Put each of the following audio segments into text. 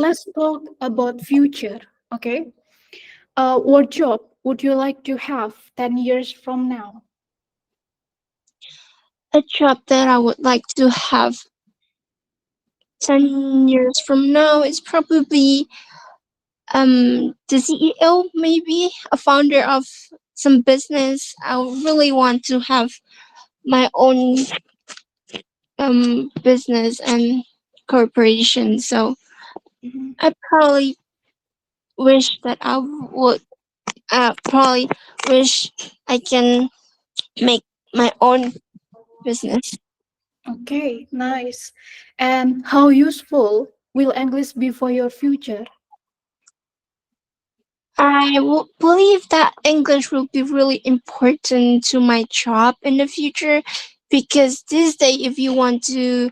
let's talk about future. Okay. What job would you like to have 10 years from now? A job that I would like to have Mhm. 10 years from now is probably the CEO, maybe a founder of some business. I really want to have my own business and corporation. So Mhm. I probably wish that I would probably wish I can make my own business. Okay, nice. And how useful will English be for your future? I would believe that English will be really important to my job in the future because this day, if you want to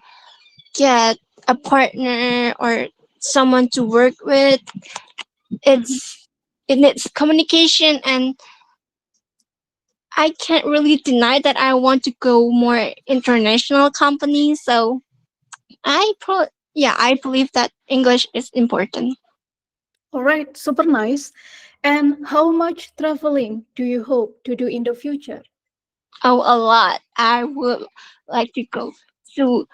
get a partner or someone to work with, Mhm. it needs communication, and I can't really deny that I want to go more international companies. So I believe that English is important. All right, super nice. And how much traveling do you hope to do in the future? Oh, a lot. I would like to to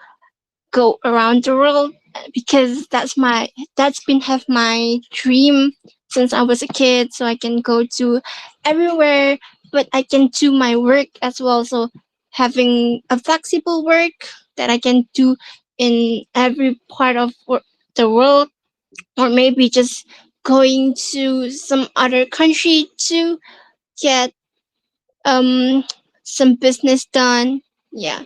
go around the world because that's been have my dream since I was a kid. So I can go to everywhere, but I can do my work as well. So having a flexible work that I can do in every part of the world, or maybe just going to some other country to get um some business done. Yeah.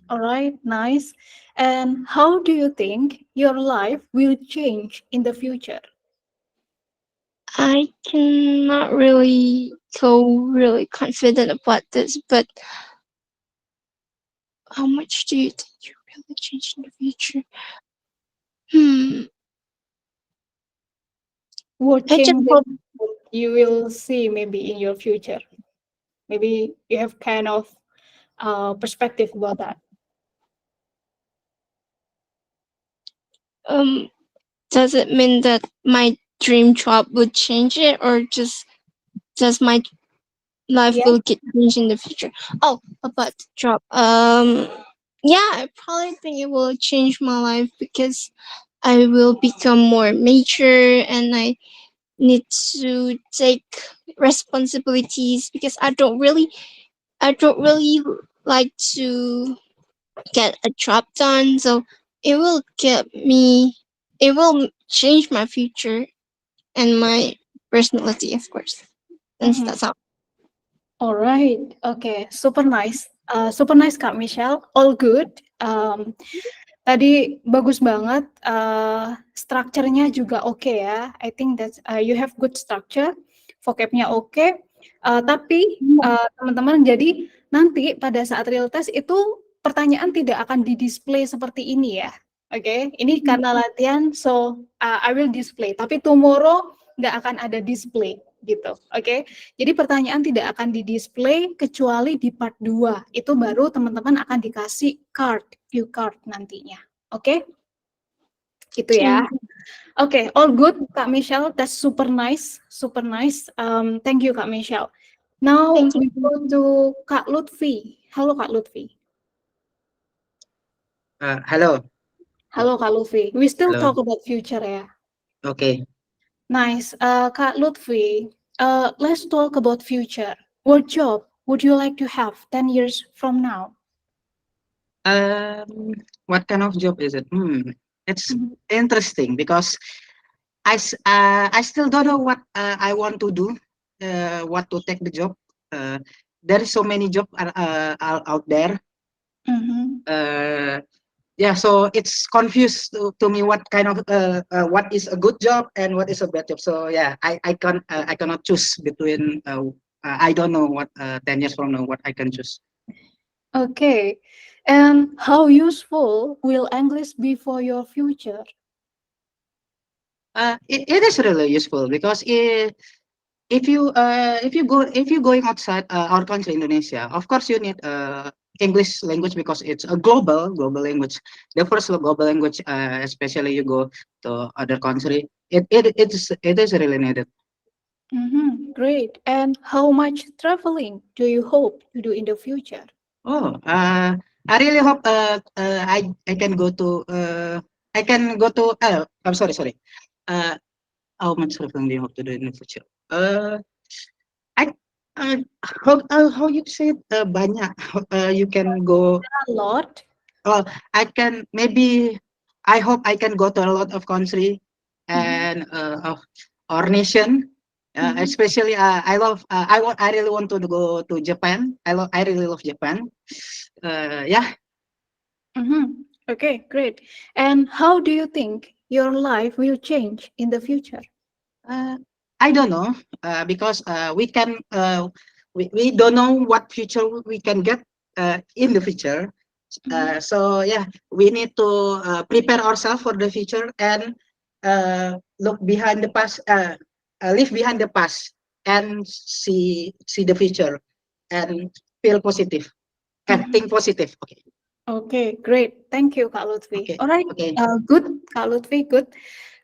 All right, nice. And how do you think your life will change in the future? I cannot really go really confident about this, but how much do you think you really change in the future? Hmm. What I just changes hope you will see maybe in your future? Maybe you have kind of perspective about that. um does it mean that my dream job would change it, or just my life Yeah. will get changed in the future? Oh, about the job. Yeah, I probably think it will change my life because I will become more mature and I need to take responsibilities because I don't really like to get a job done. So it will it will change my future and my personality, of course. And Mhm. that's how. All right. Okay. Super nice. Super nice Kak Michelle. All good. Tadi bagus banget. Strukturnya juga oke ya. I think that you have good structure. Vocabnya oke. Tapi teman-teman, jadi nanti pada saat real test itu pertanyaan tidak akan di-display seperti ini ya. Oke, ini karena latihan, so I will display. Tapi tomorrow nggak akan ada display gitu. Oke, jadi pertanyaan tidak akan di-display kecuali di part 2. Itu baru teman-teman akan dikasih card, view card nantinya. Oke, gitu ya. Okay. Oke, all good, Kak Michelle. That's super nice, super nice. Thank you, Kak Michelle. Now Thank we you. go to Kak Lutfi. Halo, Kak Lutfi. Hello, Halo, Kak Lutfi. We still hello. talk about future ya. Okay. Nice. Kak Lutfi, let's talk about future. What job would you like to have 10 years from now? What kind of job is it? It's Mhm. interesting because I still don't know what I want to do. What to take the job. Uh, there is so many jobs out there. Mhm. Uh, yeah, so it's confused to me what kind of what is a good job and what is a bad job. So yeah, I cannot choose between. I don't know what 10 years from now what I can choose. Okay. And how useful will English be for your future? It is really useful because if you going outside our country Indonesia, of course you need English language because it's a global language. The first global language, especially you go to other country, it is really needed. Great. And how much traveling do you hope to do in the future? Oh, I really hope I can go to I'm sorry. Uh, how much traveling do you hope to do in the future? I how you say it, banyak. You can go. A lot. I can maybe. I hope I can go to a lot of country Mhm. and of our nation. Mhm. Especially, I really want to go to Japan. I really love Japan. Yeah. Okay, great. And how do you think your life will change in the future? I don't know because we don't know what future we can get in the future. Mhm. So yeah, we need to prepare ourselves for the future and look behind the past, leave behind the past, and see the future and feel positive and Mhm. think positive. Okay, Oke, great. Thank you, Kak Lutfi. okay, Alright, okay. good, Kak Lutfi, good.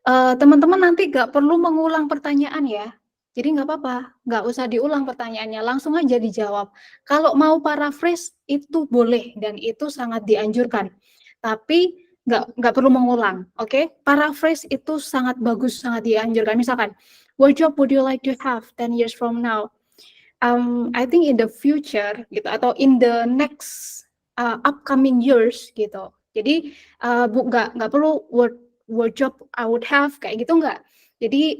Teman-teman nanti nggak perlu mengulang pertanyaan ya. Jadi nggak apa-apa, nggak usah diulang pertanyaannya, langsung aja dijawab. Kalau mau paraphrase itu boleh dan itu sangat dianjurkan. Tapi nggak perlu mengulang, oke? Paraphrase itu sangat bagus, sangat dianjurkan. Misalkan, what job would you like to have 10 years from now? I think in the future gitu atau in the next upcoming years gitu. Jadi nggak perlu what job I would have kayak gitu nggak. Jadi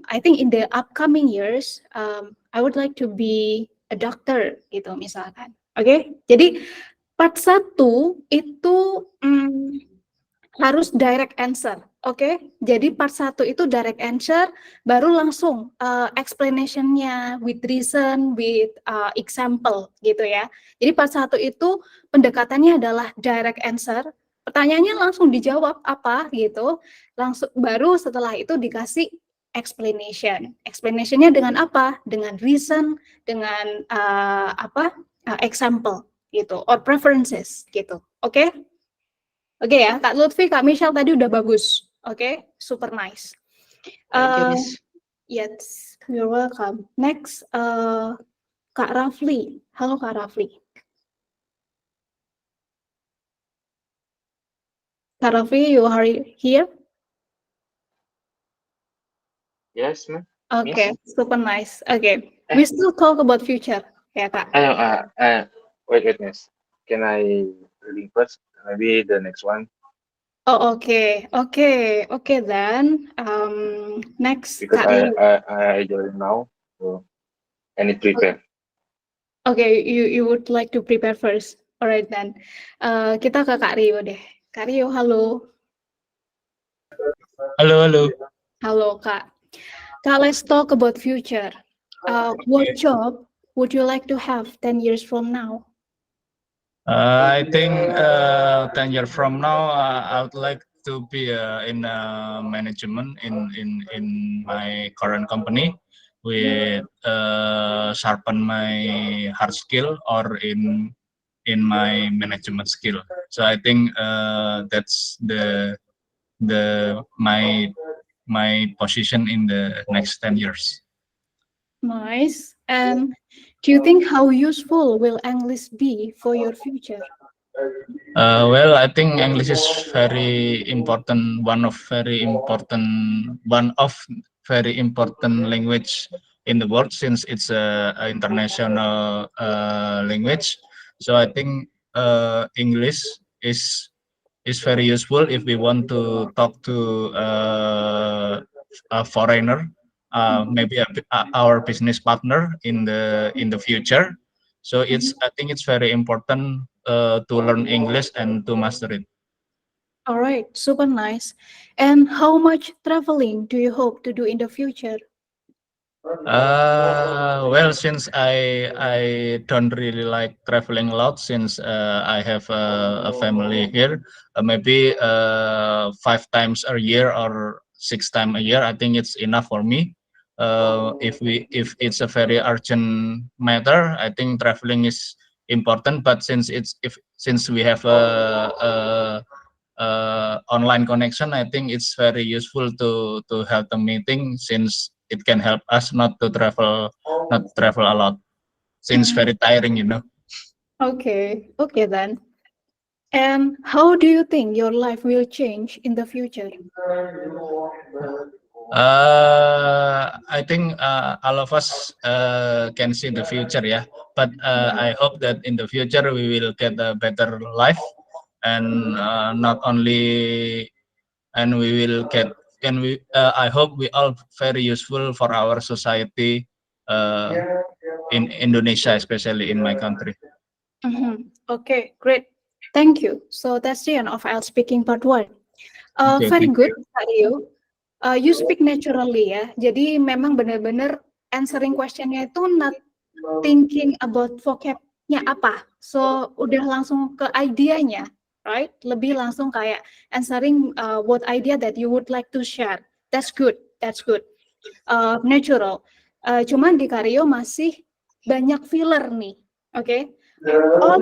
I think in the upcoming years I would like to be a doctor gitu misalkan. Oke, jadi part 1 itu harus direct answer. Oke, jadi part 1 itu direct answer, baru langsung explanation-nya with reason, with example gitu ya. Jadi part 1 itu pendekatannya adalah direct answer, pertanyaannya langsung dijawab apa gitu, langsung baru setelah itu dikasih explanation. Explanation-nya dengan apa? Dengan reason, dengan example gitu, or preferences gitu. Oke? Oke ya, Kak Lutfi, Kak Michelle tadi udah bagus. Oke, super nice. Thank you, Miss. Yes, you're welcome. Next, Kak Rafli. Halo Kak Rafli. Kak Rafli, you are here? Yes, ma'am. Okay, Miss? super nice. Okay, we still talk about future, ya Kak. Wait, miss. Can I reading first? Maybe the next one Oh, okay, then. Next, because Kak Rio. I join now, so I need prepare. Okay, you would like to prepare first. Alright then. Kita ke Kak Rio deh. Kak Rio, halo. Halo. Halo Kak. Kak, let's talk about future. What job would you like to have 10 years from now? I think 10 years from now, I would like to be in management in my current company with sharpen my hard skill or in my management skill. So I think that's my position in the next 10 years. Nice. And do you think how useful will English be for your future? Well, I think English is very important. One of very important language in the world since it's a international language. So I think English is very useful if we want to talk to a foreigner, maybe our business partner in the future. So I think it's very important to learn English and to master it. All right, super nice. And how much traveling do you hope to do in the future? Well, since I don't really like traveling a lot since I have a family here, maybe 5 times a year or 6 times a year, I think it's enough for me. If it's a very urgent matter, I think traveling important, but since we have a online connection, I think it's very useful to have the meeting, since it can help us not to travel a lot, since very tiring, you know. Okay, okay then. And how do you think your life will change in the future? I think all of us can see the future, yeah. But I hope that in the future we will get a better life, and not only, and we will get, and we I hope we all very useful for our society in Indonesia, especially in my country. Okay, great. Thank you. So that's the end of IELTS speaking part 1. Okay, Very thank good, Kak Rio. You speak naturally ya. Jadi memang benar-benar answering questionnya itu not thinking about vocabnya apa. So udah langsung ke idenya, right? Lebih langsung kayak answering what idea that you would like to share. That's good. That's good. Natural. Cuman di Kak Rio masih banyak filler nih. Oke. Oh,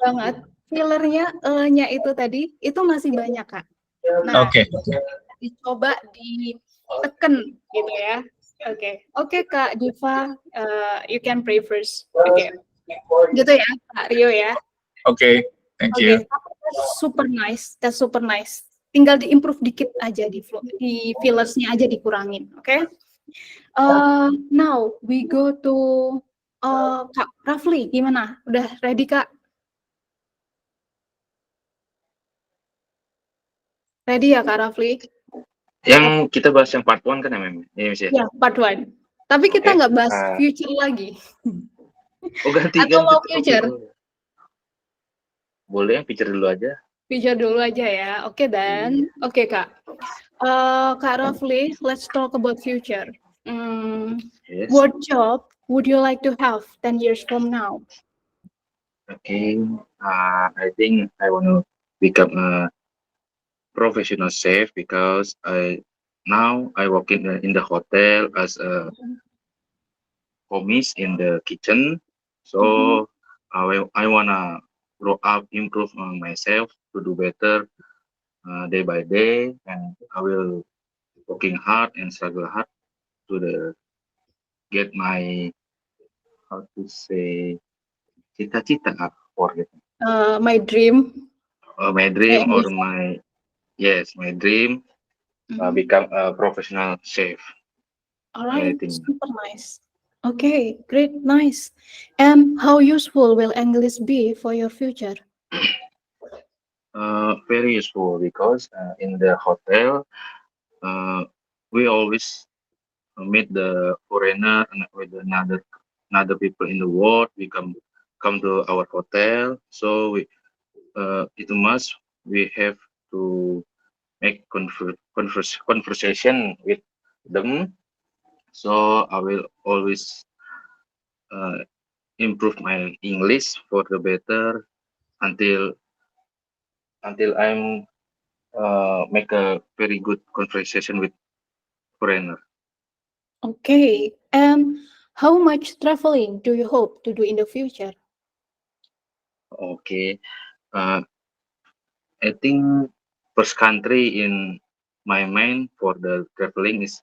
banget. Fillernya nya itu tadi itu masih banyak, Kak. Nah, Oke. dicoba diteken gitu ya. Oke. Oke, Kak Diva, you can pray first. Oke. Gitu ya, Kak Rio ya. Oke, thank Oke, you. that's super nice. That's super nice. Tinggal diimprove dikit aja di fillersnya aja dikurangin, oke? Now we go to Kak Rafli, gimana? Udah ready, Kak? Ready ya, Kak Rafli? Yang kita bahas yang part 1 kan ya, Mem? Iya, Miss ya? Ya, part 1. Tapi kita Oke, nggak bahas future lagi. Oh, ganti Atau mau topik future? dulu. Boleh yang future dulu aja. Future dulu aja ya. Oke, dan. Oke, Kak. Kak Rafli, let's talk about future. Yes. What job would you like to have 10 years from now? Okay. I think I want to become a professional chef because now I work in the hotel as a commis in the kitchen. So I wanna grow up, improve myself to do better day by day, and I will working hard and struggle hard to get my, how to say, cita-cita, forget My dream. my dream or Yes. my dream become a professional chef. All right, I think. super nice. Okay, great, nice. And how useful will English be for your future? Very useful because in the hotel we always meet the foreigner and with another people in the world. We come to our hotel, so it must we have to make conversation with them. So I will always improve my English for the better until I'm make a very good conversation with foreigner. Okay, and how much traveling do you hope to do in the future? Okay, I think first country in my mind for the traveling is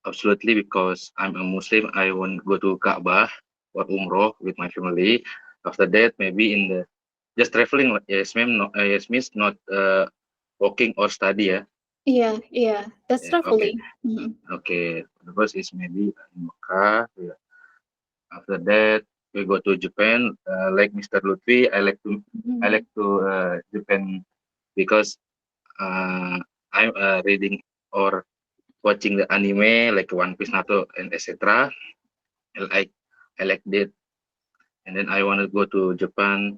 absolutely because I'm a Muslim. I want to go to Kaabah or Umroh with my family. After that, maybe in the just traveling. Yes, ma'am. No, yes, miss. Not working or study. Yeah. Yeah, that's Yeah, okay. traveling. Mhm. Okay. The first is maybe in Mecca. Yeah. After that, we go to Japan. Like Mr. Lutfi, I like to Japan because I'm reading or watching the anime like One Piece, Naruto, and etc. I like that, and then I want to go to Japan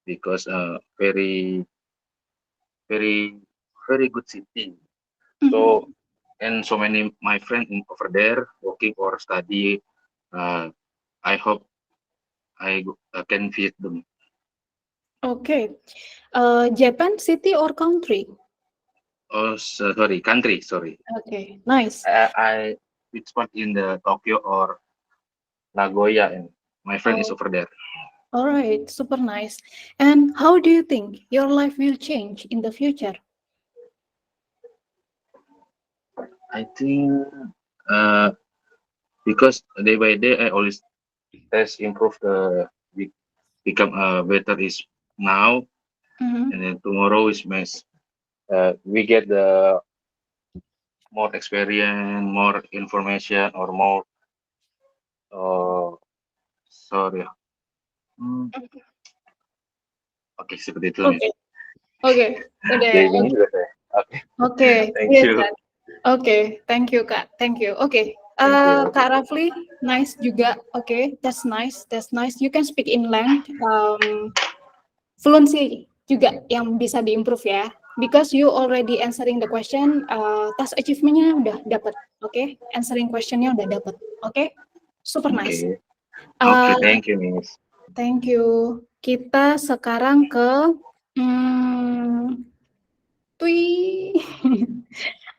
because very very good city. So and so many my friends over there working or study. I hope I can visit them. Okay, Japan city or country? Oh, sorry, country. Sorry. Okay, nice. I which part in the Tokyo or Nagoya, and my friend is over there. All right, super nice. And how do you think your life will change in the future? I think uh, because day by day I always test improve become better is now, Mhm. and then tomorrow is mess. We get the more experience, more information, or more. Sorry. Hmm, Oke, seperti itu nih. Oke, oke, udah ya. Jadi ini juga saya. Oke, Oke, thank iya you, kan. Oke, thank you Kak, thank you. Oke, thank you. Kak Rafli, nice juga. Oke, that's nice, that's nice. You can speak inland, fluency juga yang bisa diimprove ya. Because you already answering the question, task achievement-nya udah dapat. Oke, answering question-nya udah dapat. Oke, super nice. Oke, oke, Uh, thank you, Miss. Thank you. Kita sekarang ke Twi.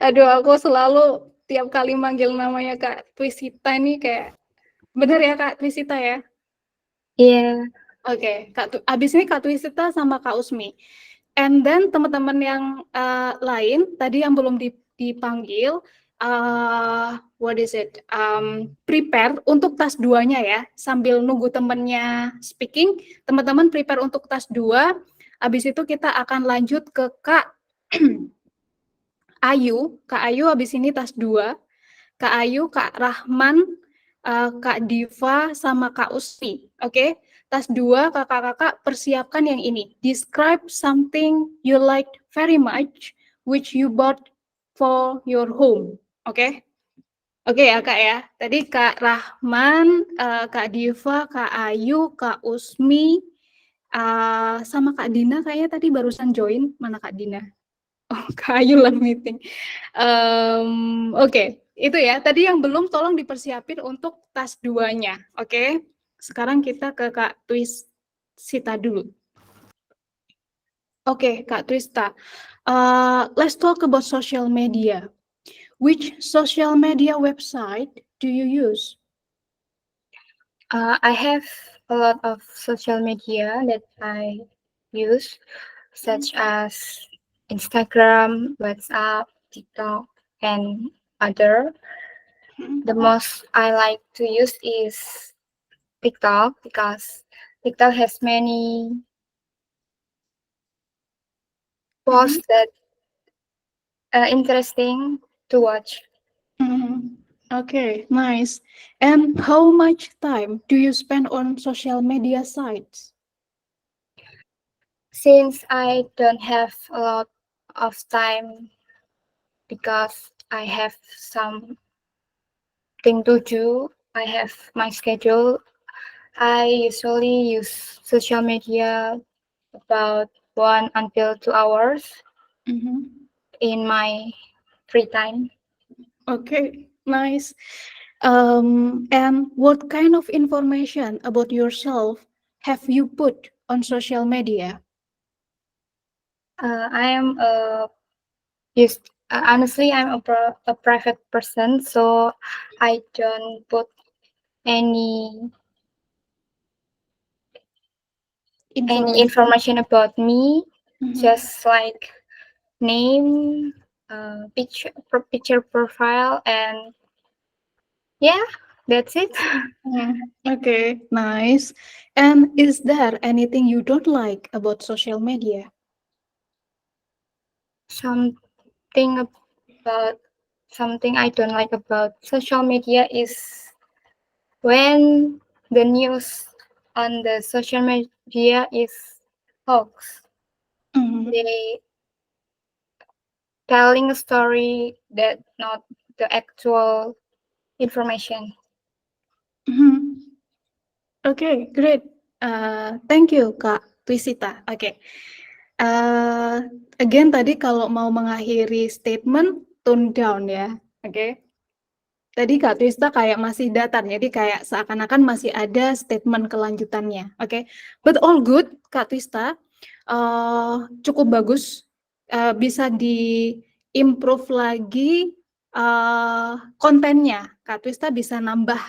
Aduh, aku selalu tiap kali manggil namanya Kak Twisita nih kayak bener ya Kak Twisita ya? Yeah. Oke, abis ini Kak Twisita sama Kak Usmi. And then teman-teman yang lain tadi yang belum dipanggil, what is it? Prepare untuk task 2-nya ya. Sambil nunggu temennya speaking, teman-teman prepare untuk task 2. Habis itu kita akan lanjut ke Kak Ayu. Kak Ayu habis ini task 2. Kak Ayu, Kak Rahman, Kak Diva, sama Kak Usmi. Oke, task 2 kakak-kakak persiapkan yang ini. Describe something you liked very much, which you bought for your home. Oke, oke ya Kak ya. Tadi Kak Rahman, Kak Diva, Kak Ayu, Kak Usmi, sama Kak Dina kayaknya tadi barusan join. Mana Kak Dina? Oh, Kak Ayu love meeting. Oke, itu ya. Tadi yang belum tolong dipersiapin untuk task 2-nya. Oke, sekarang kita ke Kak Twisita dulu. Oke, Kak Twista. Let's talk about social media. Which social media website do you use? I have a lot of social media that I use, such as Instagram, WhatsApp, TikTok, and other. The most I like to use is TikTok because TikTok has many posts that are interesting to watch. Okay, nice. And how much time do you spend on social media sites? Since I don't have a lot of time because I have something to do, I have my schedule. I usually use social media about 1 until 2 hours in my free time. Okay, nice. And what kind of information about yourself have you put on social media? I am honestly, I'm a private person, so I don't put any information about me, just like name, picture profile, and yeah, that's it. Okay, nice. And is there anything you don't like about social media? Something I don't like about social media is when the news on the social media is hoax. They telling a story that not the actual information. Okay, great. Thank you, Kak Twisita. Oke. Again tadi kalau mau mengakhiri statement, tone down ya. Oke. Tadi Kak Twista kayak masih datar, jadi kayak seakan-akan masih ada statement kelanjutannya. Oke. But all good, Kak Twista. Cukup bagus. Bisa di-improve lagi kontennya. Kak Twista bisa nambah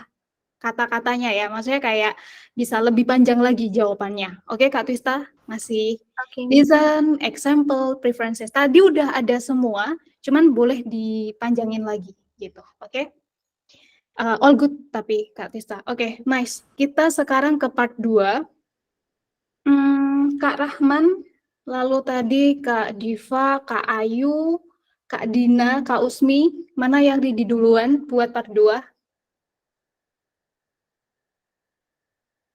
kata-katanya ya, maksudnya kayak bisa lebih panjang lagi jawabannya. Oke, Kak Twista, masih Okay. reason, example, preferences. Tadi udah ada semua, cuman boleh dipanjangin lagi gitu. Oke? All good tapi Kak Twista. Oke, nice. Kita sekarang ke part 2. Kak Rahman, lalu tadi Kak Diva, Kak Ayu, Kak Dina, Kak Usmi, mana yang ready duluan buat part 2?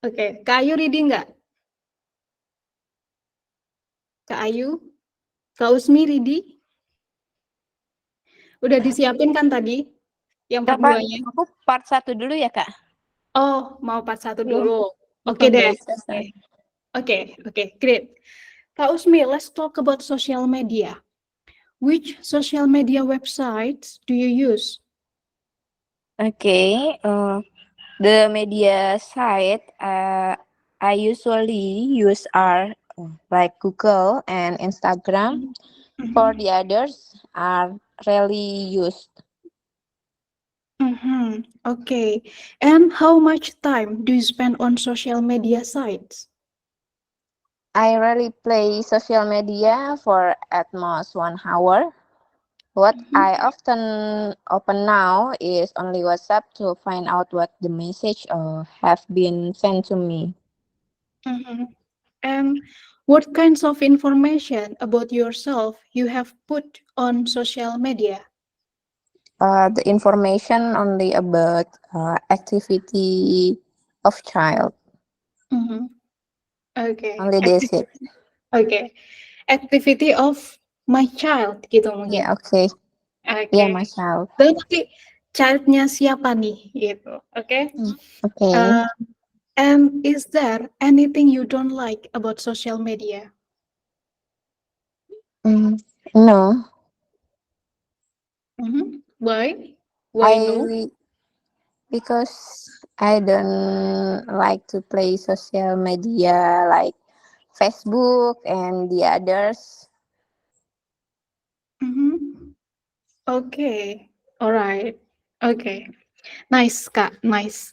Oke, Kak Ayu ready nggak? Kak Ayu? Kak Usmi ready? Udah disiapin kan tadi? Yang part Kapan? 2-nya? Aku part 1 dulu ya, Kak? Oh, mau part 1 Iya. dulu. Oke deh. Baru selesai. Oke, great. Kak Usmi, let's talk about social media. Which social media websites do you use? Okay, the media site I usually use are like Google and Instagram. For the others are rarely used. Okay. And how much time do you spend on social media sites? I rarely play social media for at most 1 hour. What I often open now is only WhatsApp to find out what the message have been sent to me. And what kinds of information about yourself you have put on social media? The information only about activity of child. Okay. Only this it. Okay. Activity of my child gitu mungkin. Yeah, okay. Oke. Yeah, my child. Dan nanti child-nya siapa nih gitu. Oke. Okay. And is there anything you don't like about social media? No. Why? Why no? Because I don't like to play social media like Facebook and the others. Okay. Alright. Okay. Nice, Kak. Nice.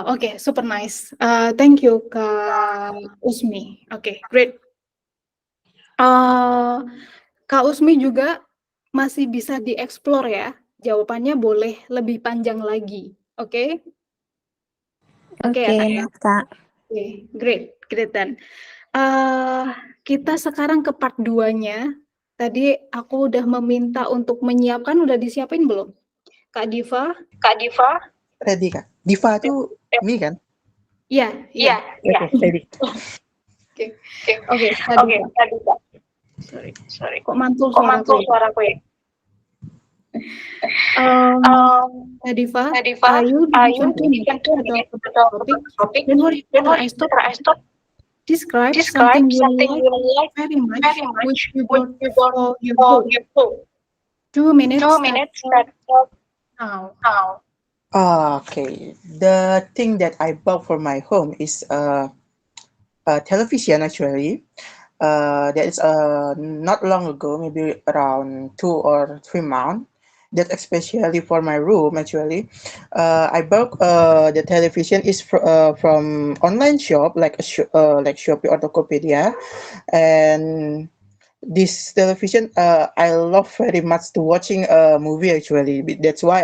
Okay, super nice. Thank you, Kak Usmi. Okay, great. Kak Usmi juga masih bisa dieksplor ya. Jawabannya boleh lebih panjang lagi. Oke? Oke ya, Kak ya? Kak. Oke, great then. Kita sekarang ke part 2-nya. Tadi aku udah meminta untuk menyiapkan, udah disiapin belum? Kak Diva? Ready, Kak. Diva tuh mi kan? Iya. Oke, ready. Oke, Kak Diva. Sorry. Kok mantul suaraku ya? Kak Diva, you can atau topik. Don't worry, I stop. Describe something you like very much, which you bought for your home. 2 minutes. Now. Okay. The thing that I bought for my home is a television actually. That is not long ago, maybe around 2 or 3 months. That especially for my room actually. I bought the television is from online shop like like Shopee or Tokopedia, and this television I love very much to watching a movie actually. That's why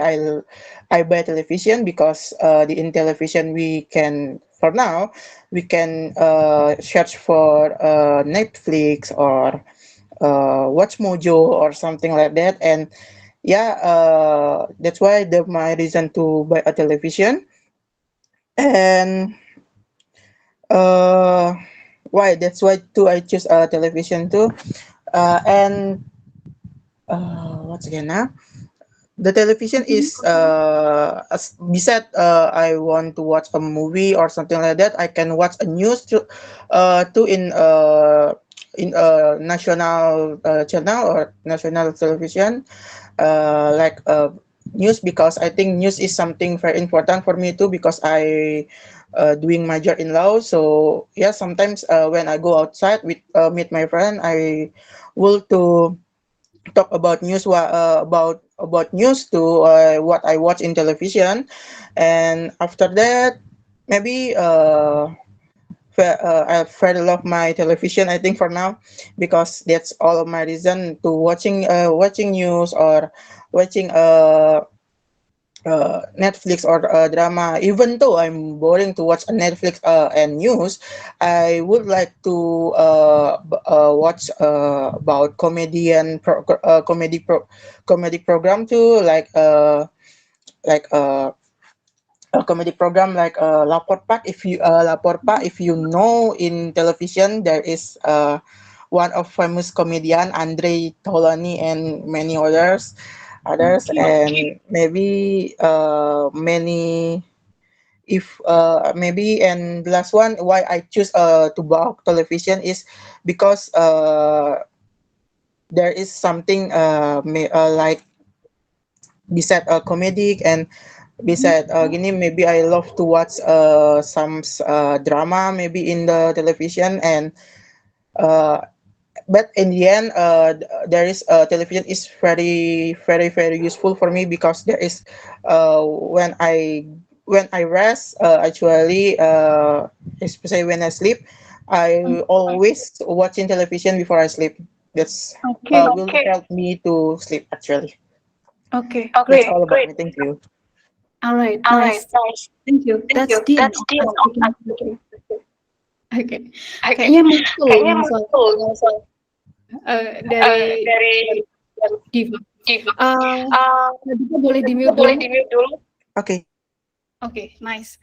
I buy television because in television we can for now we can search for Netflix or Watch Mojo or something like that, and that's why my reason to buy a television. And why that's why too I choose a television too. And what's again now? The television is beside I want to watch a movie or something like that. I can watch a news too in a national channel or national television like news, because I think news is something very important for me too, because I doing major in law. So yeah, sometimes when I go outside with meet my friend, I will to talk about news about news to what I watch in television. And after that maybe I very love my television, I think, for now, because that's all of my reason to watching news or watching Netflix or drama. Even though I'm boring to watch Netflix and news, I would like to watch about comedy program too, like a comedy program like Lapor Pak. If you Lapor Pak, if you know, in television there is one of famous comedian Andre Taulani and many others, Okay. and maybe many, if maybe. And the last one, why I choose to watch television is because there is something like beside comedic, and beside gini, maybe I love to watch some drama maybe in the television. And uh, but in the end, there is television is very useful for me, because there is when I rest, actually, especially when I sleep, I always watching television before I sleep. That's Okay. will help me to sleep, actually. Okay. That's Great. all about me. Thank you. All right. Nice. Thank you. That's the end of us speaking. Oke. Kayaknya muncul ini soal dari Diva. Diva boleh di-mute dulu. Oke. Oke, nice.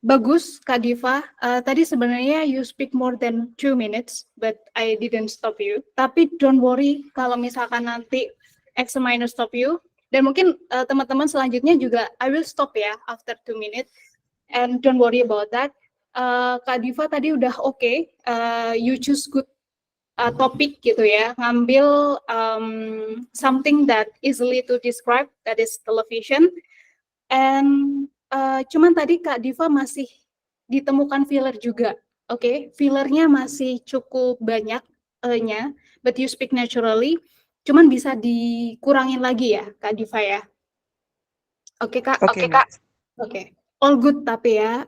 Bagus, Kak Diva. Tadi sebenarnya you speak more than 2 minutes, but I didn't stop you. Tapi don't worry kalau misalkan nanti examiner stop you. Dan mungkin teman-teman selanjutnya juga I will stop ya after 2 minutes. And don't worry about that. Kak Diva tadi udah oke. You choose good topik gitu ya. Ngambil something that easily to describe, that is television. And cuman tadi Kak Diva masih ditemukan filler juga, oke? Fillernya masih cukup banyak nya, but you speak naturally. Cuman bisa dikurangin lagi ya, Kak Diva ya. Oke Kak. Oke, Mbak. Oke. All good tapi ya,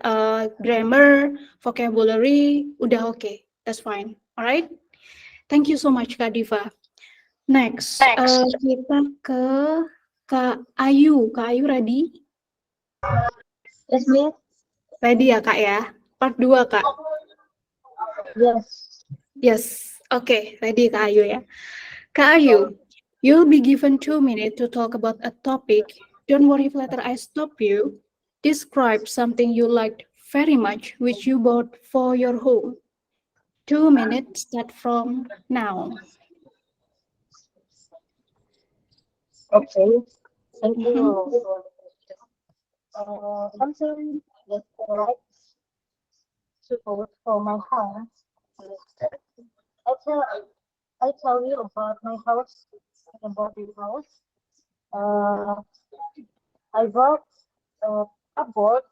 grammar, vocabulary udah oke. That's fine. Alright. Thank you so much Kak Diva. Next, kita ke Kak Ayu. Kak Ayu ready? Yes, Miss. Ready ya Kak ya? Part 2 Kak. Yes. Yes. Okay, ready Kak Ayu ya. Kak Ayu, you'll be given 2 minutes to talk about a topic. Don't worry if later I stop you. Describe something you liked very much which you bought for your home. 2 minutes start from now. Okay. Thank you. Something that I like to go for my house. I tell you about my house, about the house. I bought a board,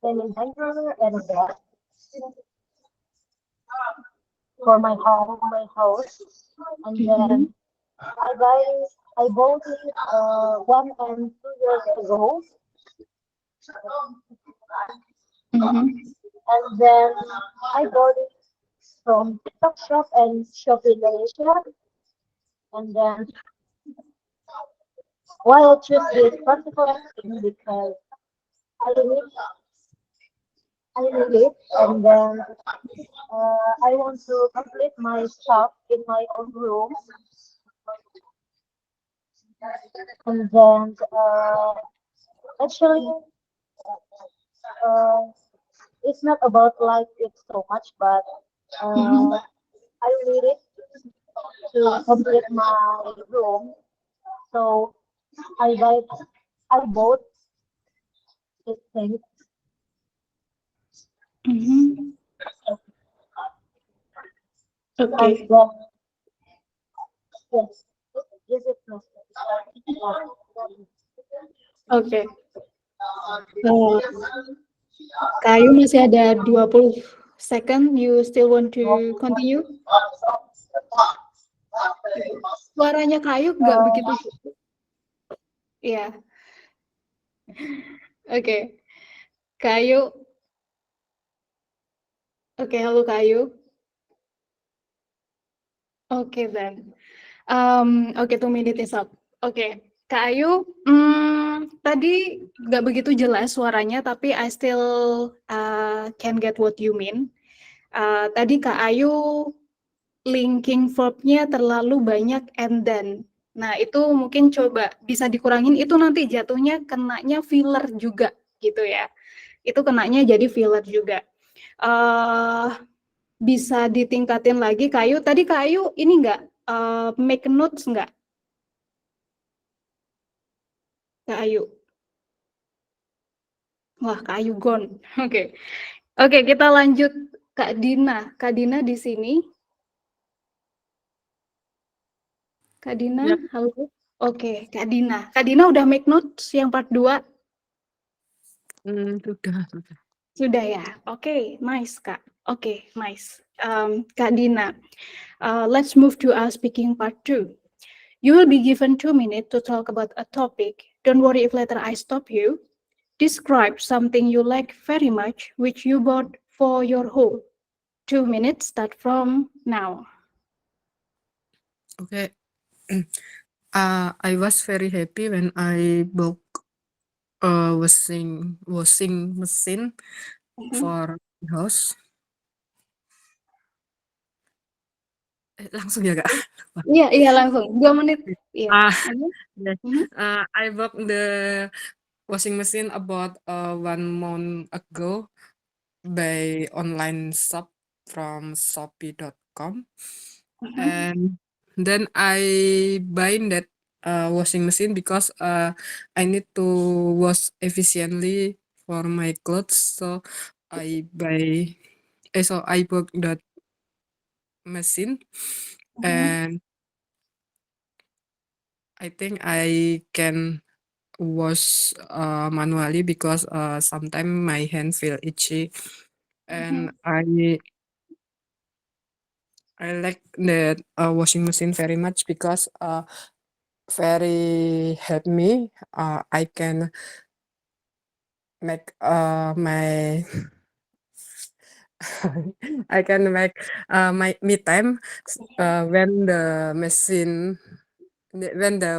then a hanger, and a bed for my house, and then I bought it 1 and 2 years ago, and then I bought it from TikTok Shop and Shopee Malaysia, and then why I choose this particular thing, because I need it, and then I want to complete my stuff in my own room, and then actually it's not about like it so much, but I need it to complete my room, so I bought this thing. Okay. And then, yes, this is my Oke. Kak Ayu masih ada 20 second. You still want to continue? Suaranya Kak Ayu nggak begitu. Iya. Oke. Kak Ayu. Oke, halo Kak Ayu. Oke, then. Oke, 2 minutes is up. Oke, Kak Ayu, tadi nggak begitu jelas suaranya, tapi I still can get what you mean. Tadi Kak Ayu linking verb-nya terlalu banyak and then. Nah, itu mungkin coba bisa dikurangin, itu nanti jatuhnya kenanya filler juga gitu ya. Itu kenanya jadi filler juga. Bisa ditingkatin lagi Kak Ayu. Tadi Kak Ayu ini nggak make notes nggak? Kak Ayu. Wah, Kak Ayu gone. Oke. Oke, kita lanjut Kak Dina. Kak Dina di sini. Kak Dina, Ya. halo. Oke, Kak Dina. Kak Dina udah make notes yang part 2? Sudah. Sudah ya? Oke, nice Kak. Oke, nice. Kak Dina, let's move to our speaking part 2. You will be given 2 minutes to talk about a topic. Don't worry if later I stop you. Describe something you like very much, which you bought for your home. 2 minutes start from now. Okay. I was very happy when I bought a washing machine for the house. Langsung ya Kak? Iya langsung. 2 menit. Iya. I bought the washing machine about 1 month ago by online shop from shopee.com. And then I buy that washing machine because I need to wash efficiently for my clothes. So I bought that machine, and I think I can wash manually because sometimes my hand feel itchy, and I like that washing machine very much because very help me. I can make my I can make my me time when the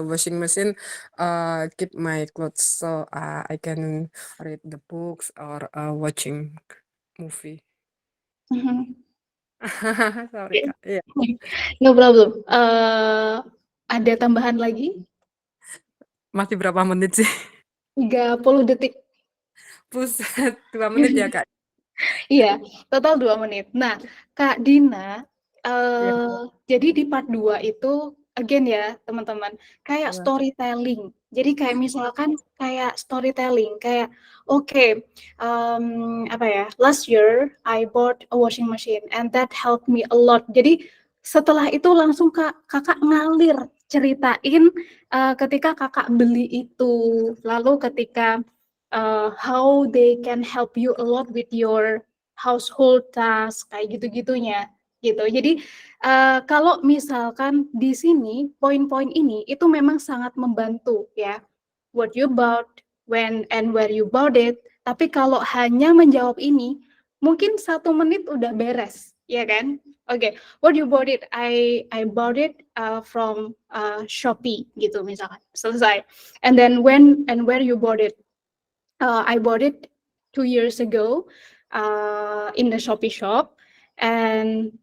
washing machine keep my clothes, so I can read the books or watching movie. Sorry Kak. Iya. No problem. Ada tambahan lagi? Masih berapa menit sih? 30 detik. Buset, 2 menit ya Kak? Iya, total 2 menit. Nah, Kak Dina, Iya. jadi di part 2 itu, again ya teman-teman, kayak Iya. storytelling. Jadi kayak misalkan kayak storytelling, kayak oke, apa ya, last year I bought a washing machine and that helped me a lot. Jadi setelah itu langsung Kakak ngalir ceritain ketika Kakak beli itu, lalu ketika how they can help you a lot with your household task kayak gitu-gitunya gitu. Jadi kalau misalkan di sini poin-poin ini itu memang sangat membantu ya. What you bought, when and where you bought it. Tapi kalau hanya menjawab ini, mungkin 1 menit udah beres, ya kan? Oke, what you bought it? I bought it from Shopee gitu misalkan. Selesai. And then when and where you bought it? I bought it 2 years ago in the Shopee shop. And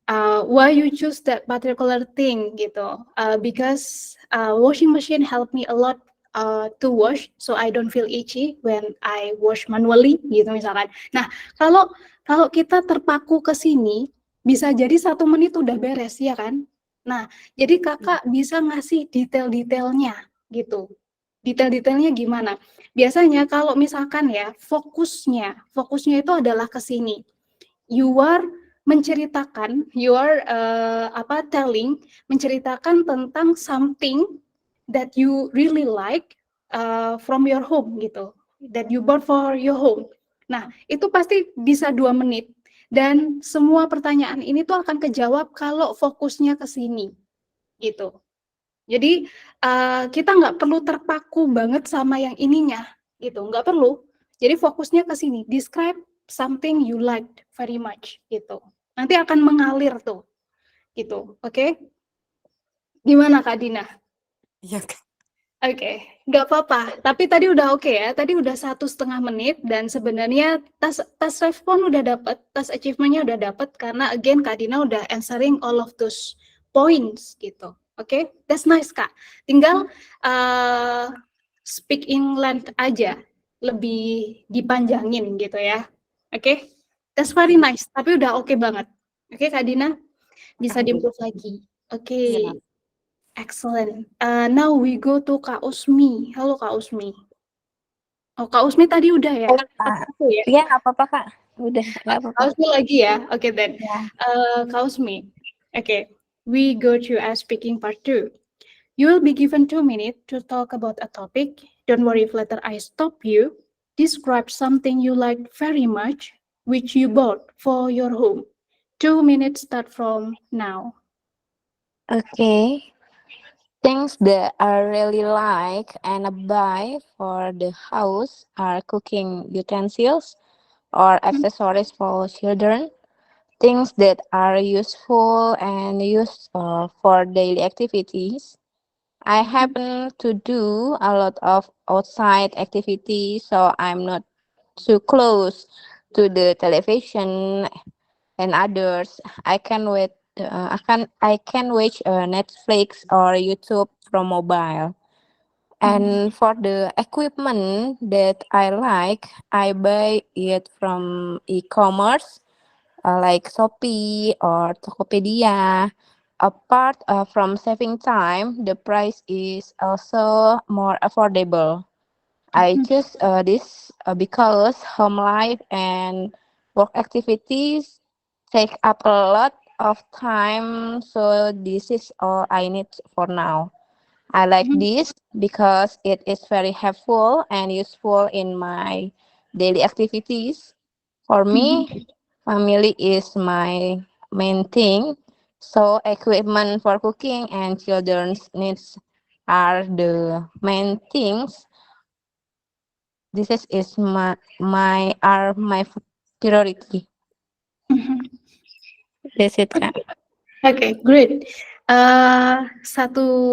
why you choose that particular thing gitu? Because washing machine helped me a lot to wash, so I don't feel itchy when I wash manually gitu misalkan. Nah, kalau kita terpaku ke sini, bisa jadi 1 menit udah beres ya kan? Nah, jadi Kakak bisa ngasih detail-detailnya gitu. Detail-detailnya gimana? Biasanya kalau misalkan ya, fokusnya itu adalah ke sini. You are menceritakan, menceritakan tentang something that you really like from your home gitu, that you bought for your home. Nah, itu pasti bisa 2 menit. Dan semua pertanyaan ini tuh akan kejawab kalau fokusnya ke sini, gitu. Jadi kita nggak perlu terpaku banget sama yang ininya, gitu. Nggak perlu. Jadi fokusnya ke sini, describe something you liked very much gitu. Nanti akan mengalir tuh, gitu. Oke? Gimana Kak Dina? Iya, Kak. Oke, nggak apa-apa. Tapi tadi udah oke ya. Tadi udah 1,5 menit dan sebenarnya tas respon udah dapat, tas achievementnya udah dapat karena again Kak Dina udah answering all of those points gitu. Oke, that's nice Kak. Tinggal speak in length aja, lebih dipanjangin gitu ya. Oke, that's very nice. Tapi udah oke banget. Oke Kak Dina, bisa diimprove lagi. Oke. Iya. Excellent. Now we go to Kak Usmi. Halo Kak Usmi. Oh Kak Usmi tadi udah ya? Halo, Kak. Satu ya? Iya, nggak apa-apa, Kak. Udah, nggak Kak apa-apa. Usmi lagi ya? Oke then. Ya. Kak Usmi. Okay. We go to our speaking part 2. You will be given 2 minutes to talk about a topic. Don't worry if later I stop you. Describe something you like very much, which you bought for your home. 2 minutes start from now. Okay. Things that I really like and buy for the house are cooking utensils or accessories for children. Things that are useful and used for daily activities. I happen to do a lot of outside activities, so I'm not too close to the television and others. I can wait. I can watch Netflix or YouTube from mobile. And for the equipment that I like, I buy it from e-commerce like Shopee or Tokopedia. Apart from saving time, the price is also more affordable. I choose this because home life and work activities take up a lot of time, so this is all I need for now. I like this because it is very helpful and useful in my daily activities. For me, family is my main thing, so equipment for cooking and children's needs are the main things. This is my priority. That's it, Kak. Okay, great. 1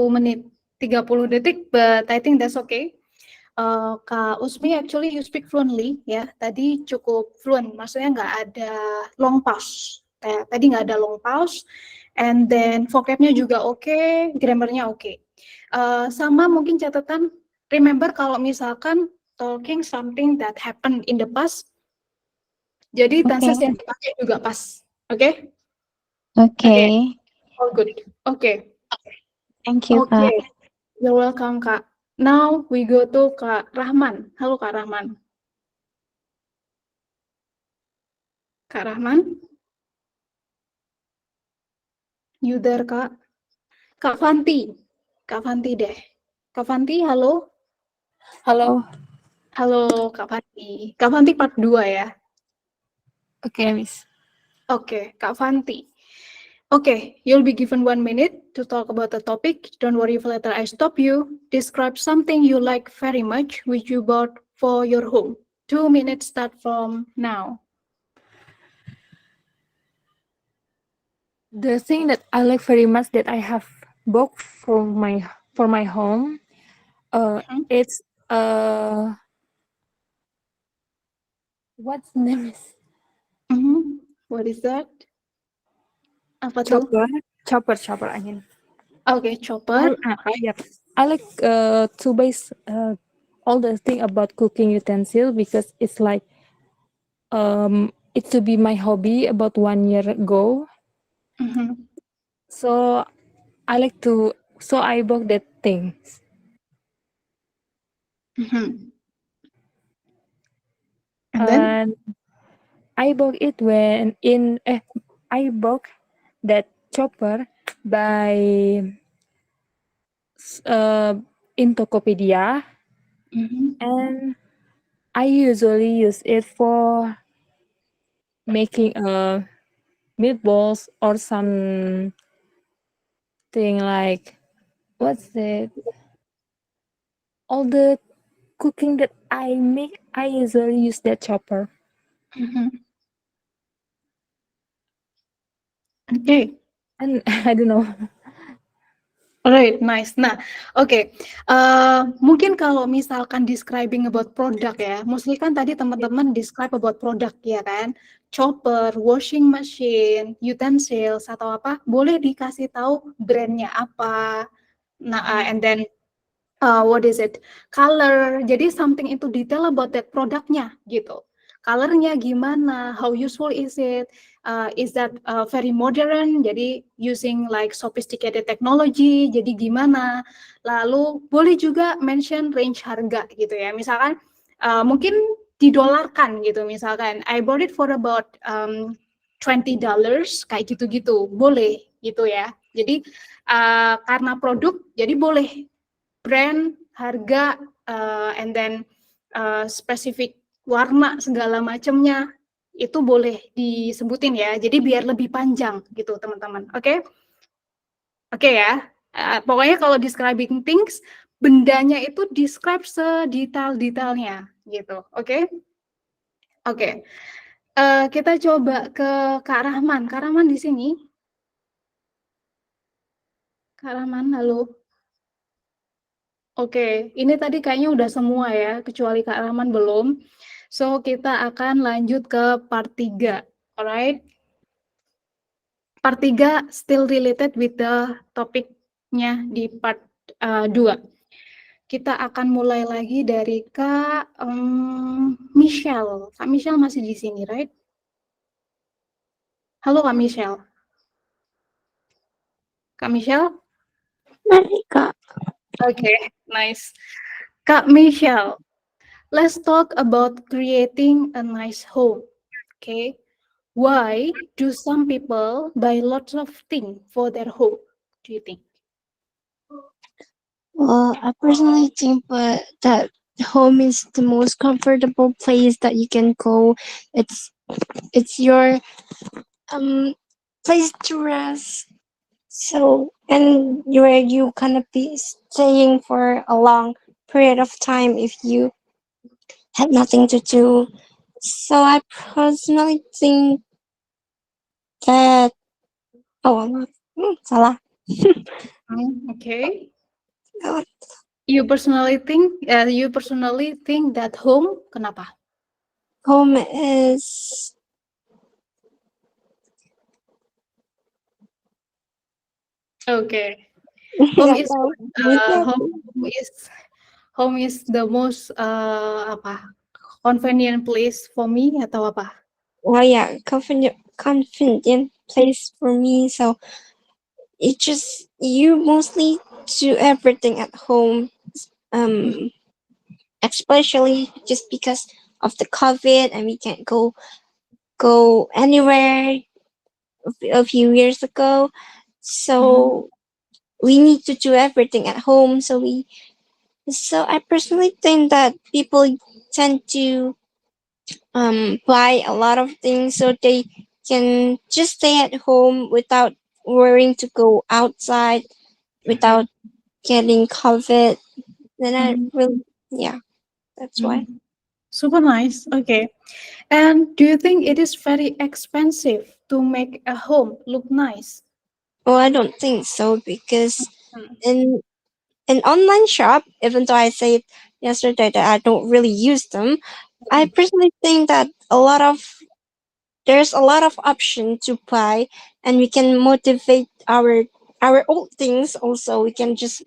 menit 30 detik, but I think that's okay. Kak Usmi, actually you speak fluently ya. Tadi cukup fluent, maksudnya nggak ada long pause. Tadi nggak ada long pause, and then vocabnya juga oke, grammarnya oke. Sama mungkin catatan, remember kalau misalkan talking something that happened in the past, jadi tenses yang dipakai juga pas. Oke? Okay. All good. Okay. Thank you, Kak. Okay. You're welcome, Kak. Now we go to Kak Rahman. Halo, Kak Rahman. Kak Rahman? You there, Kak? Kak Fanti. Kak Fanti deh. Kak Fanti, halo? Halo. Halo, Kak Fanti. Kak Fanti part 2 ya? Okay, Miss. Okay, Kak Fanti. Okay, you'll be given 1 minute to talk about the topic. Don't worry if later I stop you. Describe something you like very much, which you bought for your home. 2 minutes start from now. The thing that I like very much that I have bought for my home, it's what's the name is What is that? Apa tuh? chopper. I mean. Okay, chopper. Yep. I like to buy all the thing about cooking utensil because it's like it to be my hobby about 1 year ago. So I like to. So I bought that things. And then? I bought it when I bought that chopper by in Tokopedia, and I usually use it for making meatballs or some thing like what's it? All the cooking that I make, I usually use that chopper. Okay. And I don't know. Alright, nice. Nah, oke. Mungkin kalau misalkan describing about product ya, mostly kan tadi teman-teman describe about product ya kan, chopper, washing machine, utensils atau apa, boleh dikasih tahu brandnya apa. Nah, and then what is it? Color. Jadi something into detail about that produknya gitu. Colornya gimana? How useful is it? Is that very modern? Jadi using like sophisticated technology. Jadi gimana? Lalu boleh juga mention range harga gitu ya. Misalkan mungkin didolarkan gitu. Misalkan I bought it for about $20 kayak gitu-gitu. Boleh gitu ya. Jadi karena produk, jadi boleh brand, harga, and then spesifik warna segala macamnya itu boleh disebutin ya. Jadi biar lebih panjang gitu teman-teman. Oke? Oke ya. Pokoknya kalau describing things, bendanya itu describe sedetail-detailnya gitu. Oke? Oke. Kita coba ke Kak Rahman. Kak Rahman di sini. Kak Rahman, halo. Oke, ini tadi kayaknya udah semua ya, kecuali Kak Rahman belum. So, kita akan lanjut ke part 3. Alright? Part 3 still related with the topiknya di part 2. Kita akan mulai lagi dari Kak Michelle. Kak Michelle masih di sini, right? Halo Kak Michelle. Kak Michelle? Mari, Kak. Okay, nice. Kak Michelle, let's talk about creating a nice home. Okay, why do some people buy lots of things for their home? Do you think? Well, I personally think that home is the most comfortable place that you can go. It's your place to rest. So, and where you gonna be staying for a long period of time if you had nothing to do. So I personally think that salah. Okay. Oh, You personally think that home kenapa? home is Okay. Home nggak is tahu. home is the most convenient place for me atau apa? Oh yeah, convenient place for me. So it just you mostly do everything at home. Especially just because of the COVID and we can't go anywhere a few years ago. So we need to do everything at home. So I personally think that people tend to buy a lot of things so they can just stay at home without worrying to go outside, without getting COVID. Then I really, yeah, that's why. Super nice. Okay. And do you think it is very expensive to make a home look nice? Well, I don't think so because in an online shop, even though I said yesterday that I don't really use them, I personally think that there's a lot of option to buy, and we can motivate our old things. Also, we can just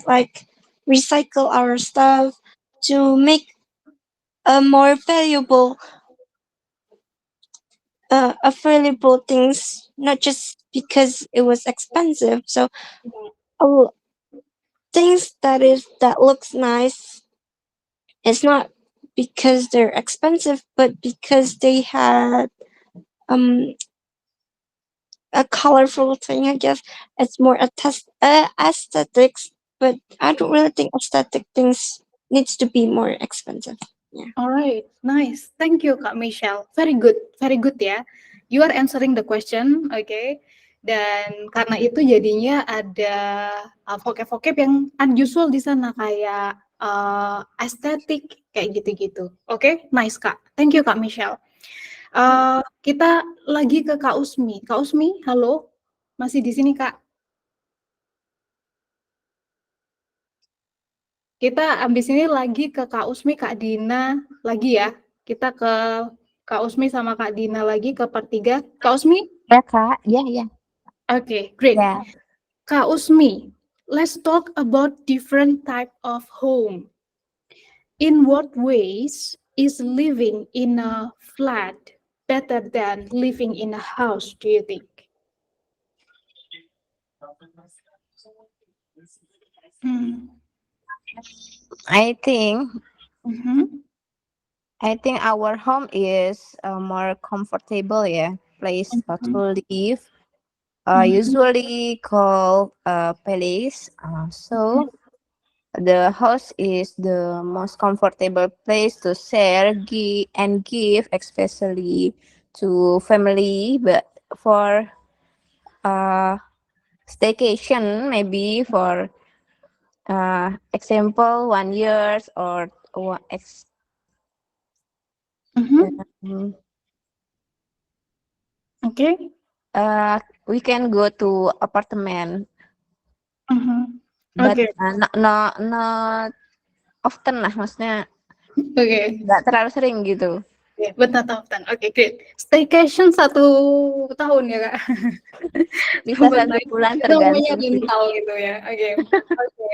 like recycle our stuff to make a more valuable things, not just because it was expensive. So, things that looks nice. It's not because they're expensive, but because they had a colorful thing. I guess it's more aesthetics, but I don't really think aesthetic things needs to be more expensive. Alright, nice. Thank you, Kak Michelle. Very good ya. You are answering the question, okay? Dan karena itu jadinya ada vocab-vocab yang unusual di sana kayak estetik, kayak gitu-gitu. Oke, nice Kak. Thank you Kak Michelle. Kita lagi ke Kak Usmi. Kak Usmi, halo, masih di sini Kak? Kita abis ini lagi ke Kak Usmi, Kak Dina lagi ya. Kita ke Kak Usmi sama Kak Dina lagi ke part 3. Kak Usmi? Ya Kak, ya. Okay, great. Ya. Kak Usmi, let's talk about different type of home. In what ways is living in a flat better than living in a house, do you think? I think Mhm. our home is more comfortable place to live. Usually called palace. So the house is the most comfortable place to share, give, especially to family. But for staycation, maybe for example 1 years or Mhm. Okay. we can go to apartment, Mhm. but Okay. not often lah, maksudnya Okay. nggak terlalu sering gitu. Yeah, but not often. Okay, great. Staycation 1 tahun ya Kak? Bisa 1 bulan Itu namanya tergantung sih. rental gitu ya. Oke. Oke.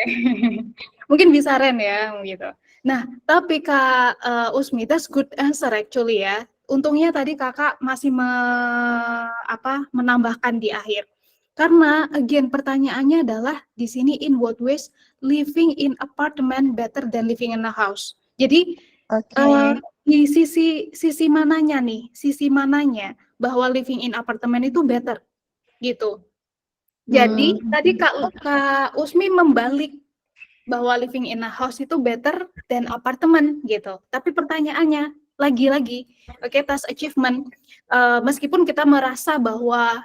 Mungkin bisa rent ya gitu. Nah, tapi Kak Usmi, that's good answer actually ya. Untungnya tadi Kakak masih menambahkan di akhir. Karena again pertanyaannya adalah di sini in what ways living in apartment better than living in a house. Jadi di sisi mananya nih? Sisi mananya bahwa living in apartemen itu better gitu. Jadi tadi Kak Usmi membalik bahwa living in a house itu better than apartemen gitu. Tapi pertanyaannya lagi-lagi, task achievement, meskipun kita merasa bahwa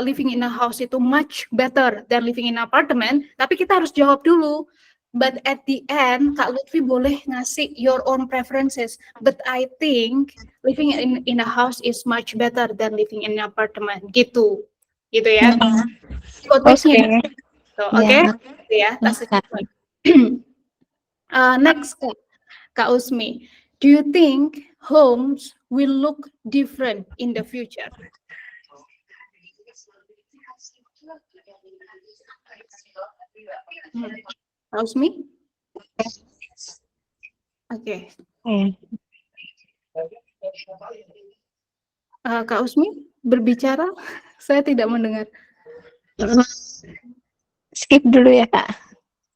living in a house itu much better than living in apartment, tapi kita harus jawab dulu. But at the end, Kak Lutfi boleh ngasih your own preferences. But I think living in a house is much better than living in an apartment. Gitu ya. Quotation-nya. Oke. Ya, that's achievement. Next, Kak Usmi, do you think homes will look different in the future? Kak Usmi? Oke. Kak Usmi berbicara, saya tidak mendengar. Skip dulu ya Kak.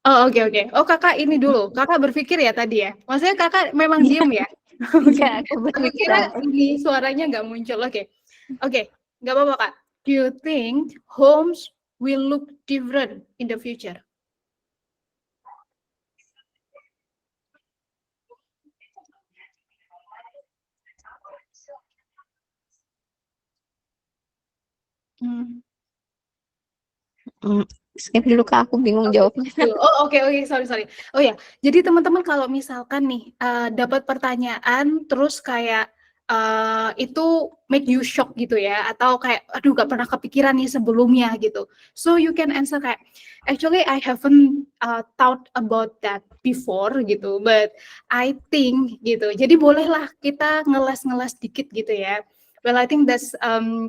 Oh, oke. Oh, Kakak ini dulu. Kakak berpikir ya tadi ya? Maksudnya Kakak memang diem ya? Iya, aku Aku kira ini suaranya nggak muncul. Oke, nggak apa-apa Kak. Do you think homes will look different in the future? Skip dulu Kak, aku bingung jawabnya. Oh, oke, sorry. Oh ya, jadi teman-teman kalau misalkan nih dapat pertanyaan terus kayak itu make you shock gitu ya, atau kayak aduh gak pernah kepikiran nih sebelumnya gitu. So you can answer kayak actually I haven't thought about that before gitu, but I think gitu. Jadi bolehlah kita ngeles dikit gitu ya. Well, I think that's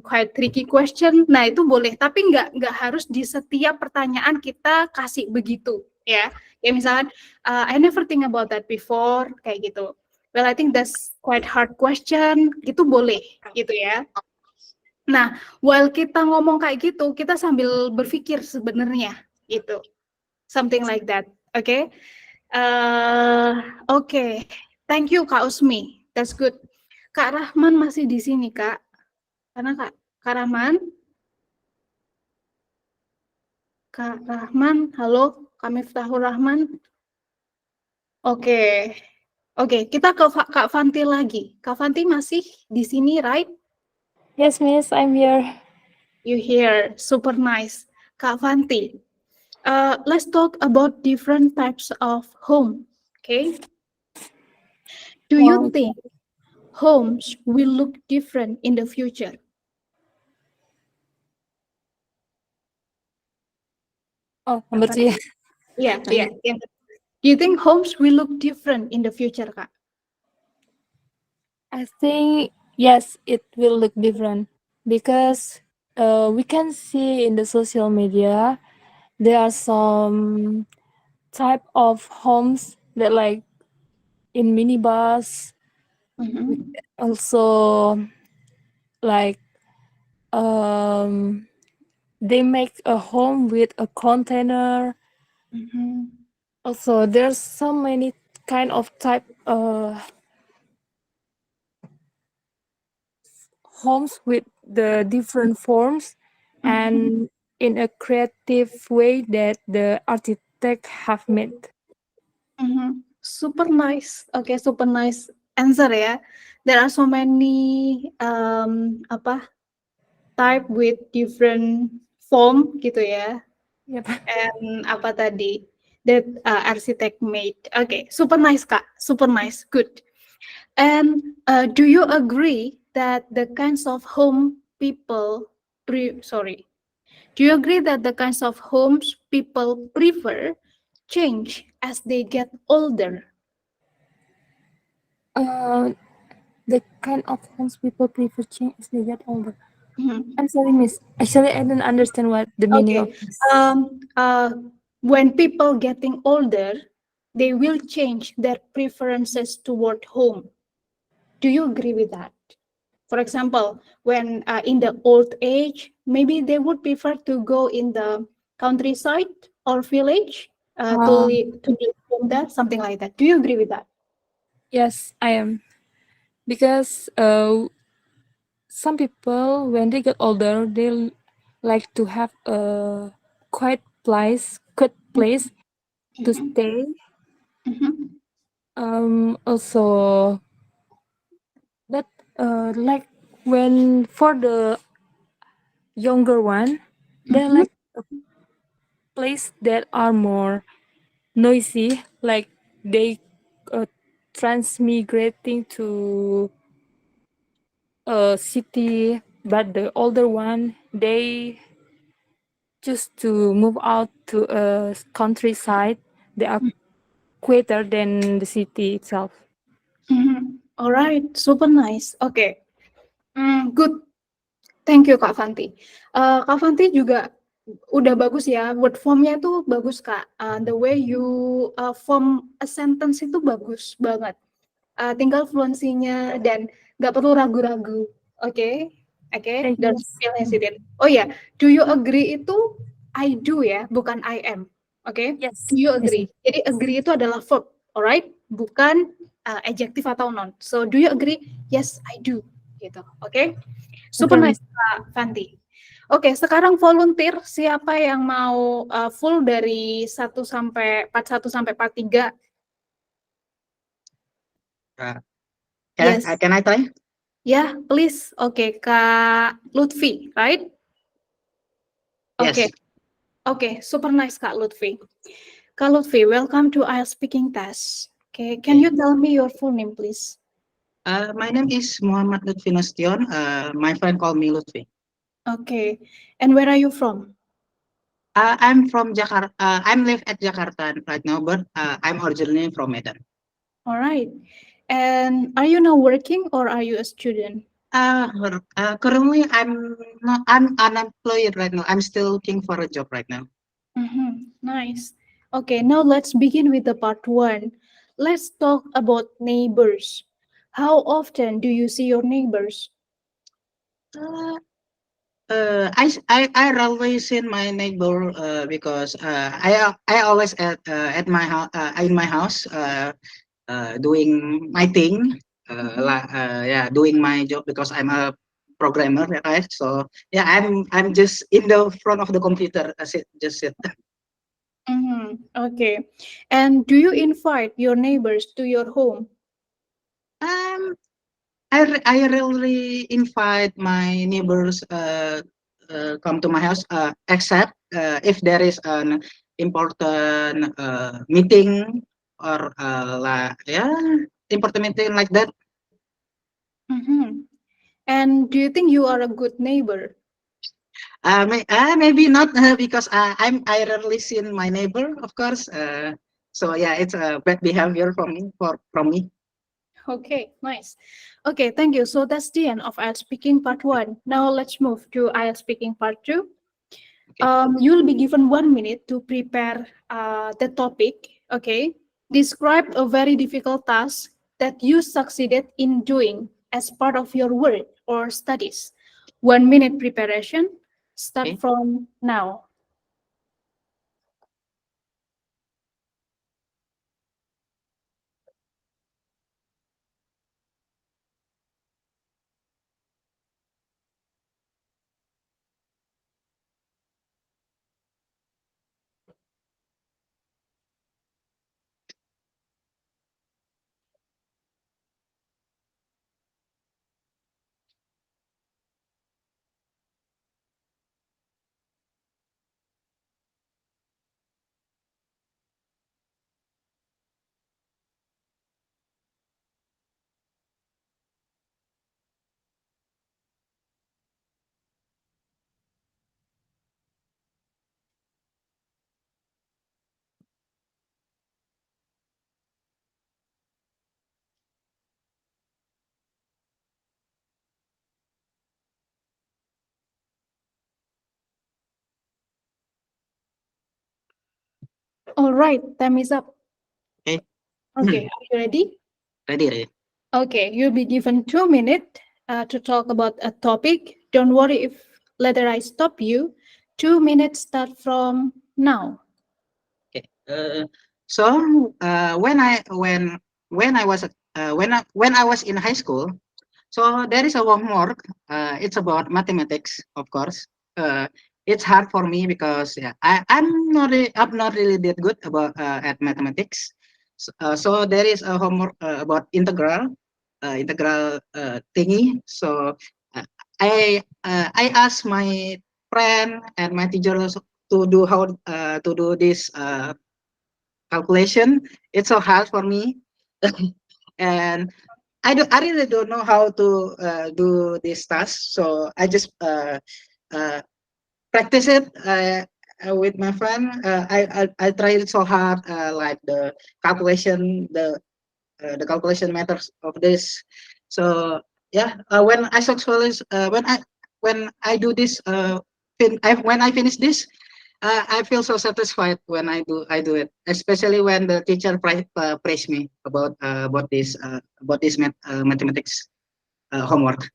quite tricky question. Nah, itu boleh, tapi nggak harus di setiap pertanyaan kita kasih begitu, ya. Ya misalkan, I never think about that before, kayak gitu. Well, I think that's quite hard question, itu boleh, gitu ya. Nah, while kita ngomong kayak gitu, kita sambil berpikir sebenarnya, gitu. Something like that, oke? Oke. Thank you, Kak Usmi. That's good. Kak Rahman masih di sini, Kak. Karena Kak Rahman. Kak Rahman, halo, Kak Miftahur Rahman. Oke, kita ke Kak Fanti lagi. Kak Fanti masih di sini, right? Yes, Miss, I'm here. You here, super nice. Kak Fanti, let's talk about different types of home. Okay. Do you Wow. think homes will look different in the future? Oh, number two. Yeah, yeah. Do you think homes will look different in the future, Kak? I think yes, it will look different because we can see in the social media there are some type of homes that like in minibus, Mhm. also like they make a home with a container. Mhm. Also there's so many kind of type homes with the different forms and in a creative way that the architect have made. Mhm. Super nice. Okay, super nice answer ya. There are so many apa type with different form gitu ya. Yep. And apa tadi that architect made. Okay, super nice Kak. Super nice. Good. And do you agree that the kinds of home people sorry. Do you agree that the kinds of homes people prefer change as they get older? The kind of homes people prefer change as they get older. Mhm. I'm sorry, miss. Actually, I don't understand what the meaning of Okay. this. When people getting older, they will change their preferences toward home. Do you agree with that? For example, when in the old age, maybe they would prefer to go in the countryside or village Uh, to live home there, something like that. Do you agree with that? yes, I am. Because some people, when they get older, they like to have a quiet place to Mhm. stay. Mhm. Also, that like when for the younger one, they Mhm. like place that are more noisy, like they transmigrating to a city, but the older one they choose to move out to a countryside. They are quieter than the city itself. Mhm. All right, super nice. Okay, good. Thank you Kak Fanti. Kak Fanti juga udah bagus ya, word formnya tuh bagus Kak. The way you form a sentence itu bagus banget. Tinggal fluensinya dan nggak perlu ragu-ragu. Oke, oke, Thank you. don't feel hesitant. Oh ya, do you agree itu I do ya, bukan I am. Oke, Yes. do you Yes. agree? Jadi agree itu adalah verb, alright, bukan adjective atau noun. So do you agree? Yes, I do. Gitu, oke? Super Okay. nice Kak Fanti. Oke, sekarang volunteer siapa yang mau full dari 1 sampai part 3? Yeah, Yes. can I try? Yeah, please. Oke, Kak Lutfi, right? Oke. Yes. Oke, super nice Kak Lutfi. Kak Lutfi, welcome to IELTS speaking test. Okay, can you tell me your full name, please? My name is Muhammad Lutfi Nasution. My friend call me Lutfi. Okay, and where are you from? I'm from Jakarta. I'm live at Jakarta right now, but I'm originally from Medan. All right. And are you now working or are you a student? Currently I'm unemployed right now. I'm still looking for a job right now. Nice. Okay, now let's begin with the part 1. Let's talk about neighbors. How often do you see your neighbors? I rarely see my neighbor because I always at my house in my house doing my thing doing my job because I'm a programmer, right? So yeah, I'm just in the front of the computer, just sit. Okay. And do you invite your neighbors to your home? Um, I rarely invite my neighbors come to my house except if there is an important meeting or important thing like that. And do you think you are a good neighbor? Maybe not because I rarely seen my neighbor, of course. So yeah, it's a bad behavior from me. Okay, nice. Okay, thank you. So that's the end of IELTS speaking part 1. Now let's move to IELTS speaking part 2. Okay. You'll be given 1 minute to prepare the topic. Okay, describe a very difficult task that you succeeded in doing as part of your work or studies. 1 minute preparation. Start Okay. from now. All right, time is up. Okay. Okay, are you ready? Ready. Okay, you'll be given 2 minutes to talk about a topic. Don't worry if later I stop you. 2 minutes start from now. Okay. So when I was when I was in high school, so there is a homework. It's about mathematics, of course. It's hard for me because yeah, I'm not really that good about at mathematics. So there is a homework about integral thingy. So uh, I asked my friend and my teacher also to do how to do this calculation. It's so hard for me, and I really don't know how to do this task. So I just practice it with my friend. I tried it so hard, like the calculation methods of this. So yeah, when I successfully when I do this when I finish this, I feel so satisfied when I do it, especially when the teacher praise me about this mathematics homework.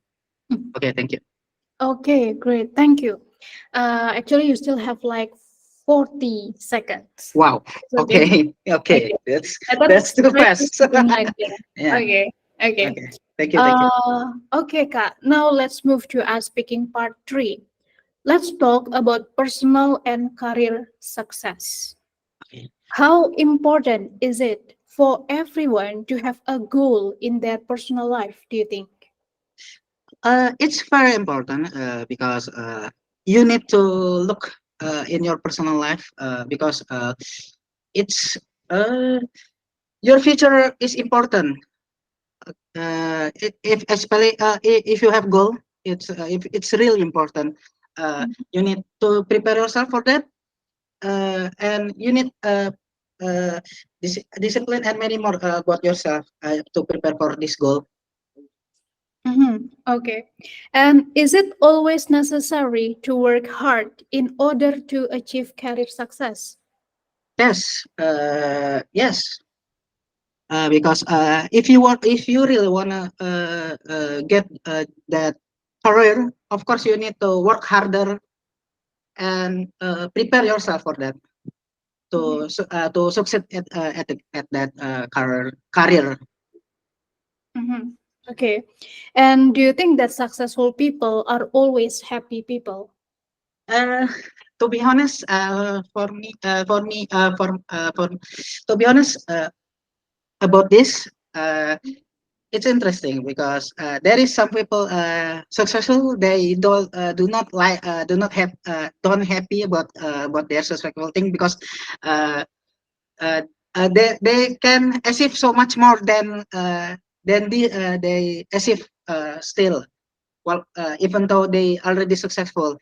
Okay, thank you. Okay, great. Thank you. Actually, you still have like 40 seconds. Wow. It's okay. Okay. Okay. That's too Try to fast. keep in mind, yeah. Yeah. Okay. Okay. Okay. Thank you. Thank you. Okay, Kak. Now let's move to our speaking part 3. Let's talk about personal and career success. Okay. How important is it for everyone to have a goal in their personal life, do you think? It's very important because you need to look in your personal life because it's your future is important. If especially if you have goal, it's really important. You need to prepare yourself for that, and you need discipline and many more about yourself to prepare for this goal. Okay. And is it always necessary to work hard in order to achieve career success? Yes, yes. Because if you really wanna get that career, of course you need to work harder and prepare yourself for that to succeed at that career. Okay. And do you think that successful people are always happy people? Uh, to be honest, to be honest about this, it's interesting because there is some people successful. They do not like do not have don't happy about their successful thing because uh, they can achieve so much more than they achieve still. Well, even though they already successful,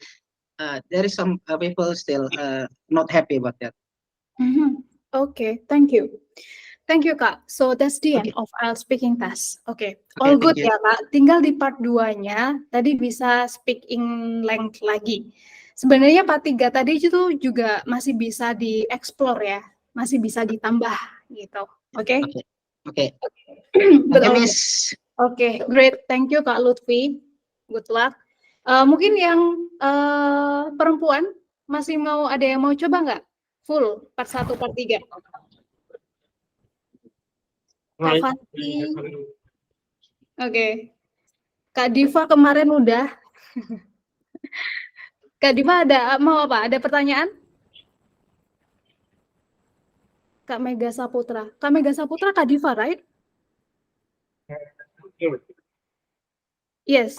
there is some people still not happy about that. Okay, thank you. Thank you, Kak. So that's the end Okay. of IELTS speaking test. Oke, Okay, all thank good you. ya, Kak. Tinggal di part 2-nya, tadi bisa speaking length lagi. Sebenarnya part 3 tadi itu juga masih bisa dieksplor ya, masih bisa ditambah gitu. Oke? Okay. Okay. But Thank you, all Miss. Oke, great. Thank you, Kak Lutfi. Good luck. Mungkin yang perempuan masih ada yang mau coba nggak? Full, part 1, part 3. Kak Right. Fati. Oke. Kak Diva kemarin udah. Kak Diva mau apa? Ada pertanyaan? Kak Mega Saputra. Kak Mega Saputra, Kak Diva, right? Yes.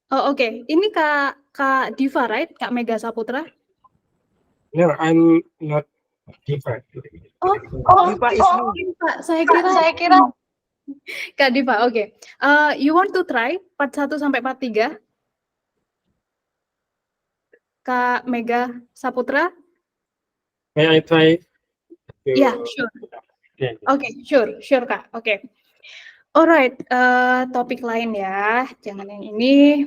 Oh, oke. Ini Kak Diva, right? Kak Mega Saputra? No, I'm not different. Oh, Diva is me. Kak, saya kira Kak Diva, oke. You want to try part 1 sampai part 3? Kak Mega Saputra? May I try? Yeah, sure. Okay. Oke, sure Kak. Oke. Alright, topik lain ya. Jangan yang ini.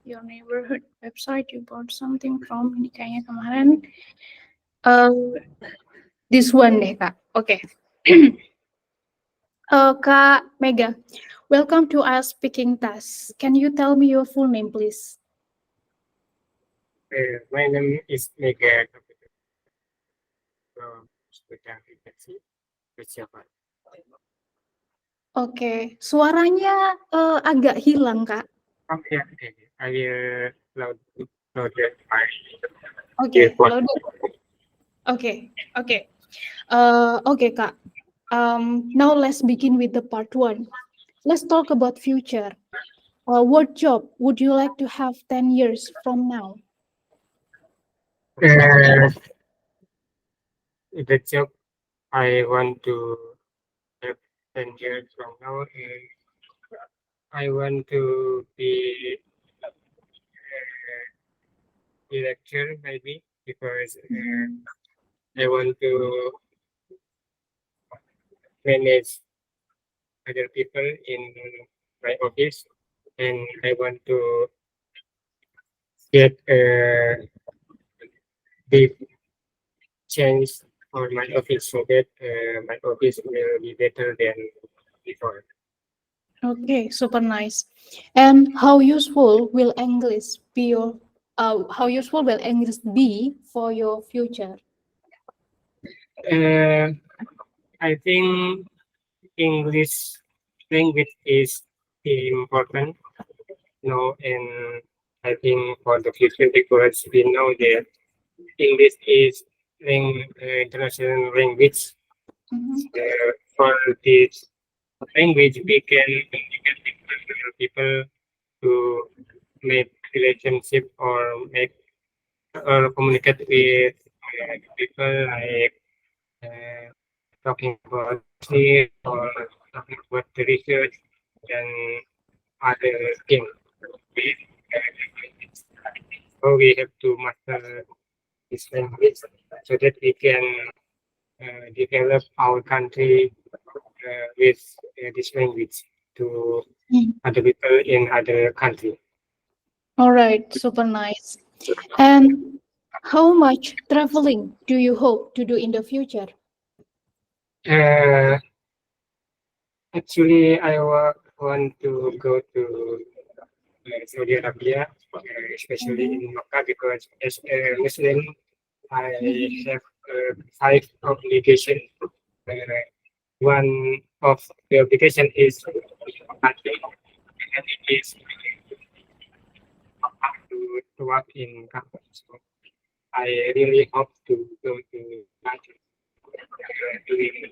Your neighborhood website, you bought something from, ini kayaknya kemarin. This one deh, Kak. Oke. Kak Mega, welcome to our speaking test. Can you tell me your full name, please? My name is Mega. Oke, suaranya agak hilang, Kak. Okay. I will load my Oke, earphone. Oke, Kak. Now let's begin with the part 1. Let's talk about future. What job would you like to have 10 years from now? The job I want to have 10 years from now is I want to be a lecturer maybe because I want to manage other people in my office and I want to get a big change for my office so that my office will be better than before. Okay, super nice. And how useful will English be for your future? I think English language is important, and I think for the future because we know that English is international language. For this language, we can people to make relationship or communicate with people like talking about it or talking about the research and other things. So we have to master this language so that we can develop our country with this language to other people in other country. All right, super nice. And how much traveling do you hope to do in the future? Actually, I want to go to Saudi Arabia, especially in Makkah, because as a Muslim, I have 5 obligations. One of the obligation is to work in Kaaba. So I really hope to go to Makkah during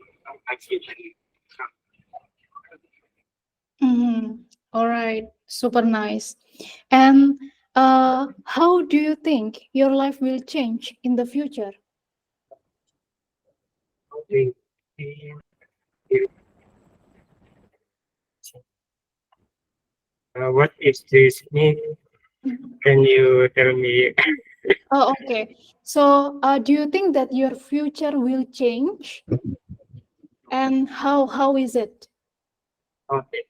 All right, super nice. And how do you think your life will change in the future? What is this mean? Can you tell me? Oh, okay. So, do you think that your future will change, and how is it? Okay.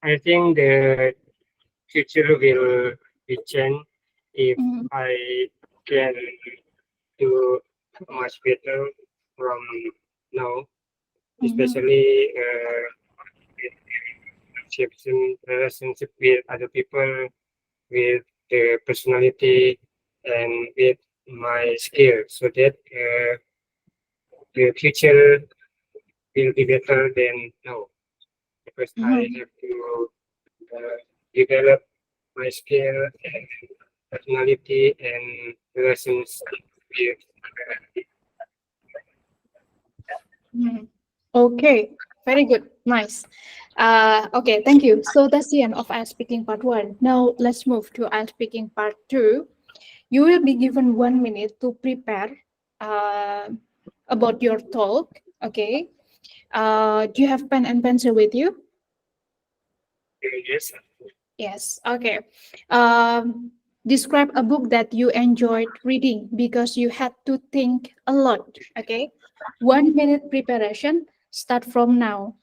I think the future will be changed if Mhm. I can do much better from now, especially relationship with other people, with the personality, and with my skill, so that the future will be better than now, because I Mhm. have to develop my skill and personality and relations with Mhm. Okay, very good, nice. Okay, thank you. So that's the end of IELTS speaking part 1. Now let's move to IELTS speaking part 2. You will be given 1 minute to prepare uh, about your talk. Okay. Do you have pen and pencil with you? yes. Yes. Okay. Describe a book that you enjoyed reading because you had to think a lot. Okay. 1 minute preparation. Start from now.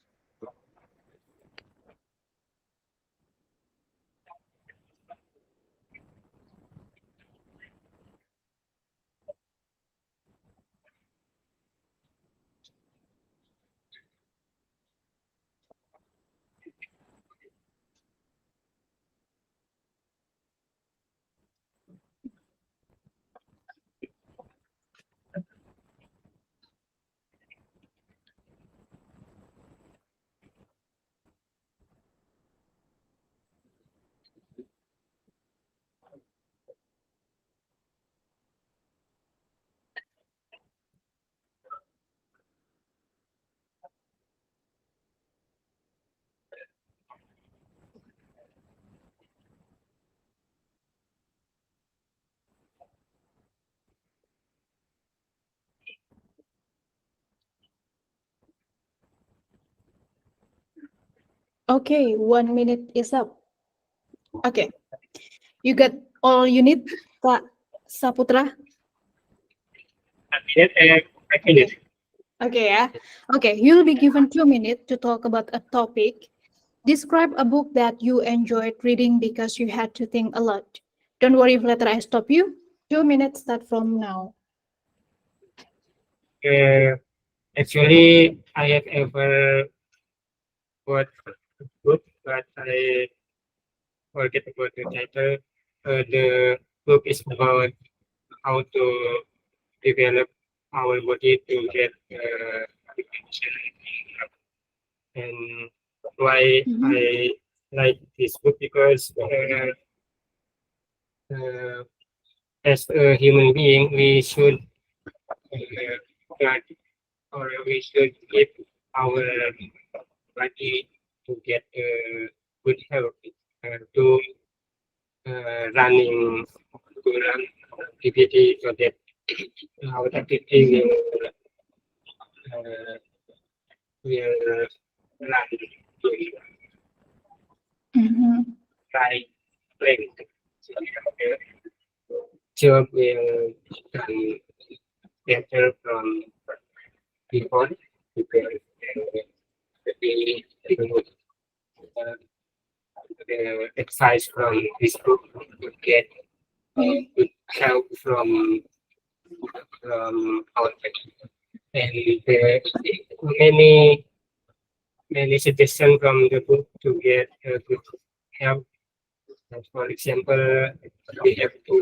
Okay. 1 minute is up. Okay. You got all you need, Kak Saputra? I finished. Okay, yeah. Okay, you'll be given 2 minutes to talk about a topic. Describe a book that you enjoyed reading because you had to think a lot. Don't worry if later I stop you. 2 minutes start from now. Actually, I have ever bought a book, but I forget about the title. The book is about how to develop our body to get attention, and why I like this book because as a human being, we should guard or we should keep our body to get good health, to running to run activity so that our activity will run right length. So job will done better from before because the the exercise from this book to get good help from our and many many suggestions from the book to get good help. For example, we have to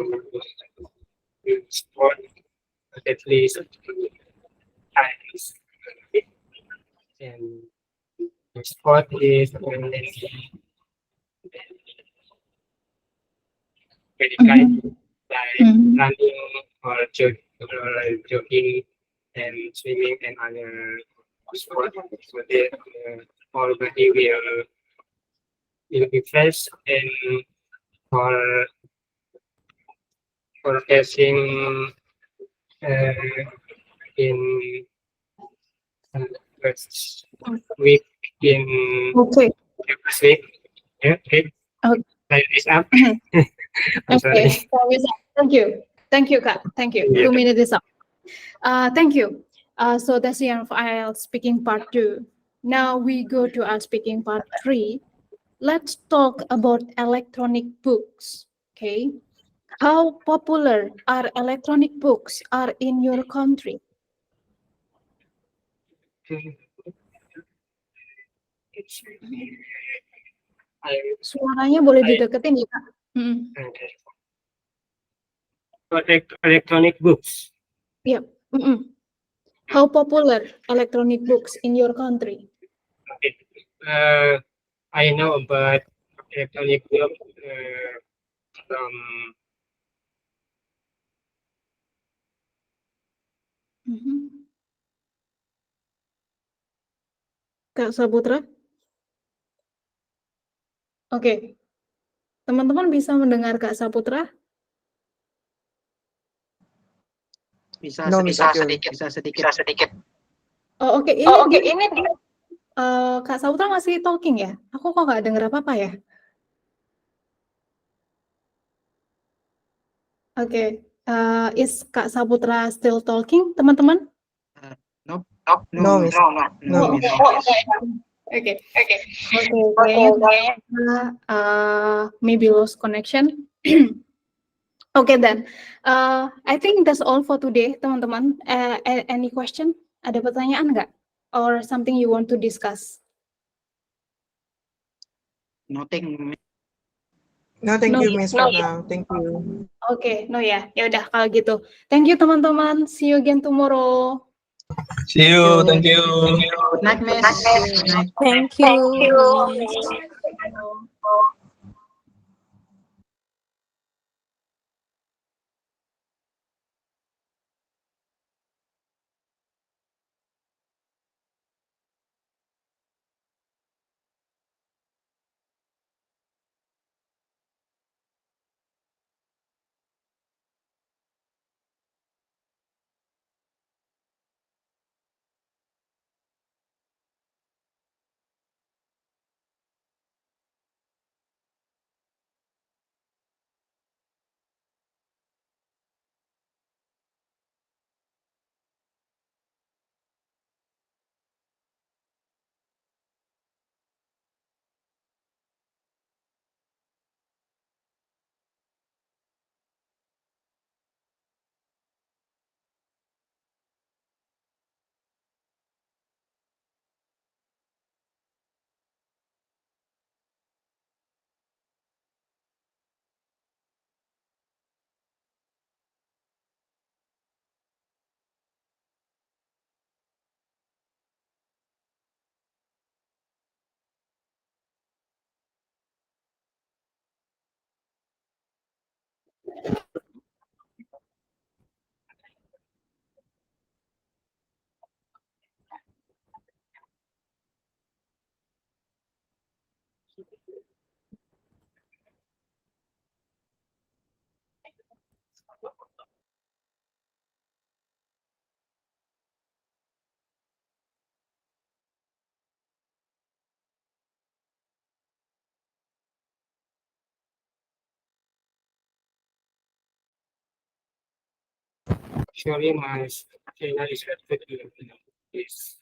do sport at least 2 times, and the sport is only very kind like running or jogging and swimming and other sport, so that whole body will be fresh and for facing in first week in Okay. first week. Yeah, okay. Okay. Time is up. I'm Okay. sorry. Thank you. Thank you, Kak. Thank you. Yeah. 2 minutes is up. Thank you. So that's the end of IELTS speaking part 2. Now we go to our speaking part 3. Let's talk about electronic books. Okay. How popular are electronic books are in your country? Suaranya boleh dideketin ya, Kak? Okay. For electronic books. Yeah. How popular electronic books in your country? Okay. I know about electronic book from Kak Saputra? Oke. Teman-teman bisa mendengar Kak Saputra? Bisa No, Miss sedikit, Akil. bisa sedikit. Oh, oke. Ini dia. Kak Saputra masih talking ya? Aku kok nggak dengar apa-apa ya? Oke. Is Kak Saputra still talking, teman-teman? No, Miss. No, Oh, Miss. okay. Maybe lost connection. Okay then. I think that's all for today, teman-teman. Any question? Ada pertanyaan nggak? Or something you want to discuss? Nothing. No, thank No, you, Miss, for now. Thank you. Oke, no ya. Ya udah kalau gitu. Thank you teman-teman. See you again tomorrow. See you. Thank you. Good night, Miss. Good night. Thank you. Actually, my channel is related to this.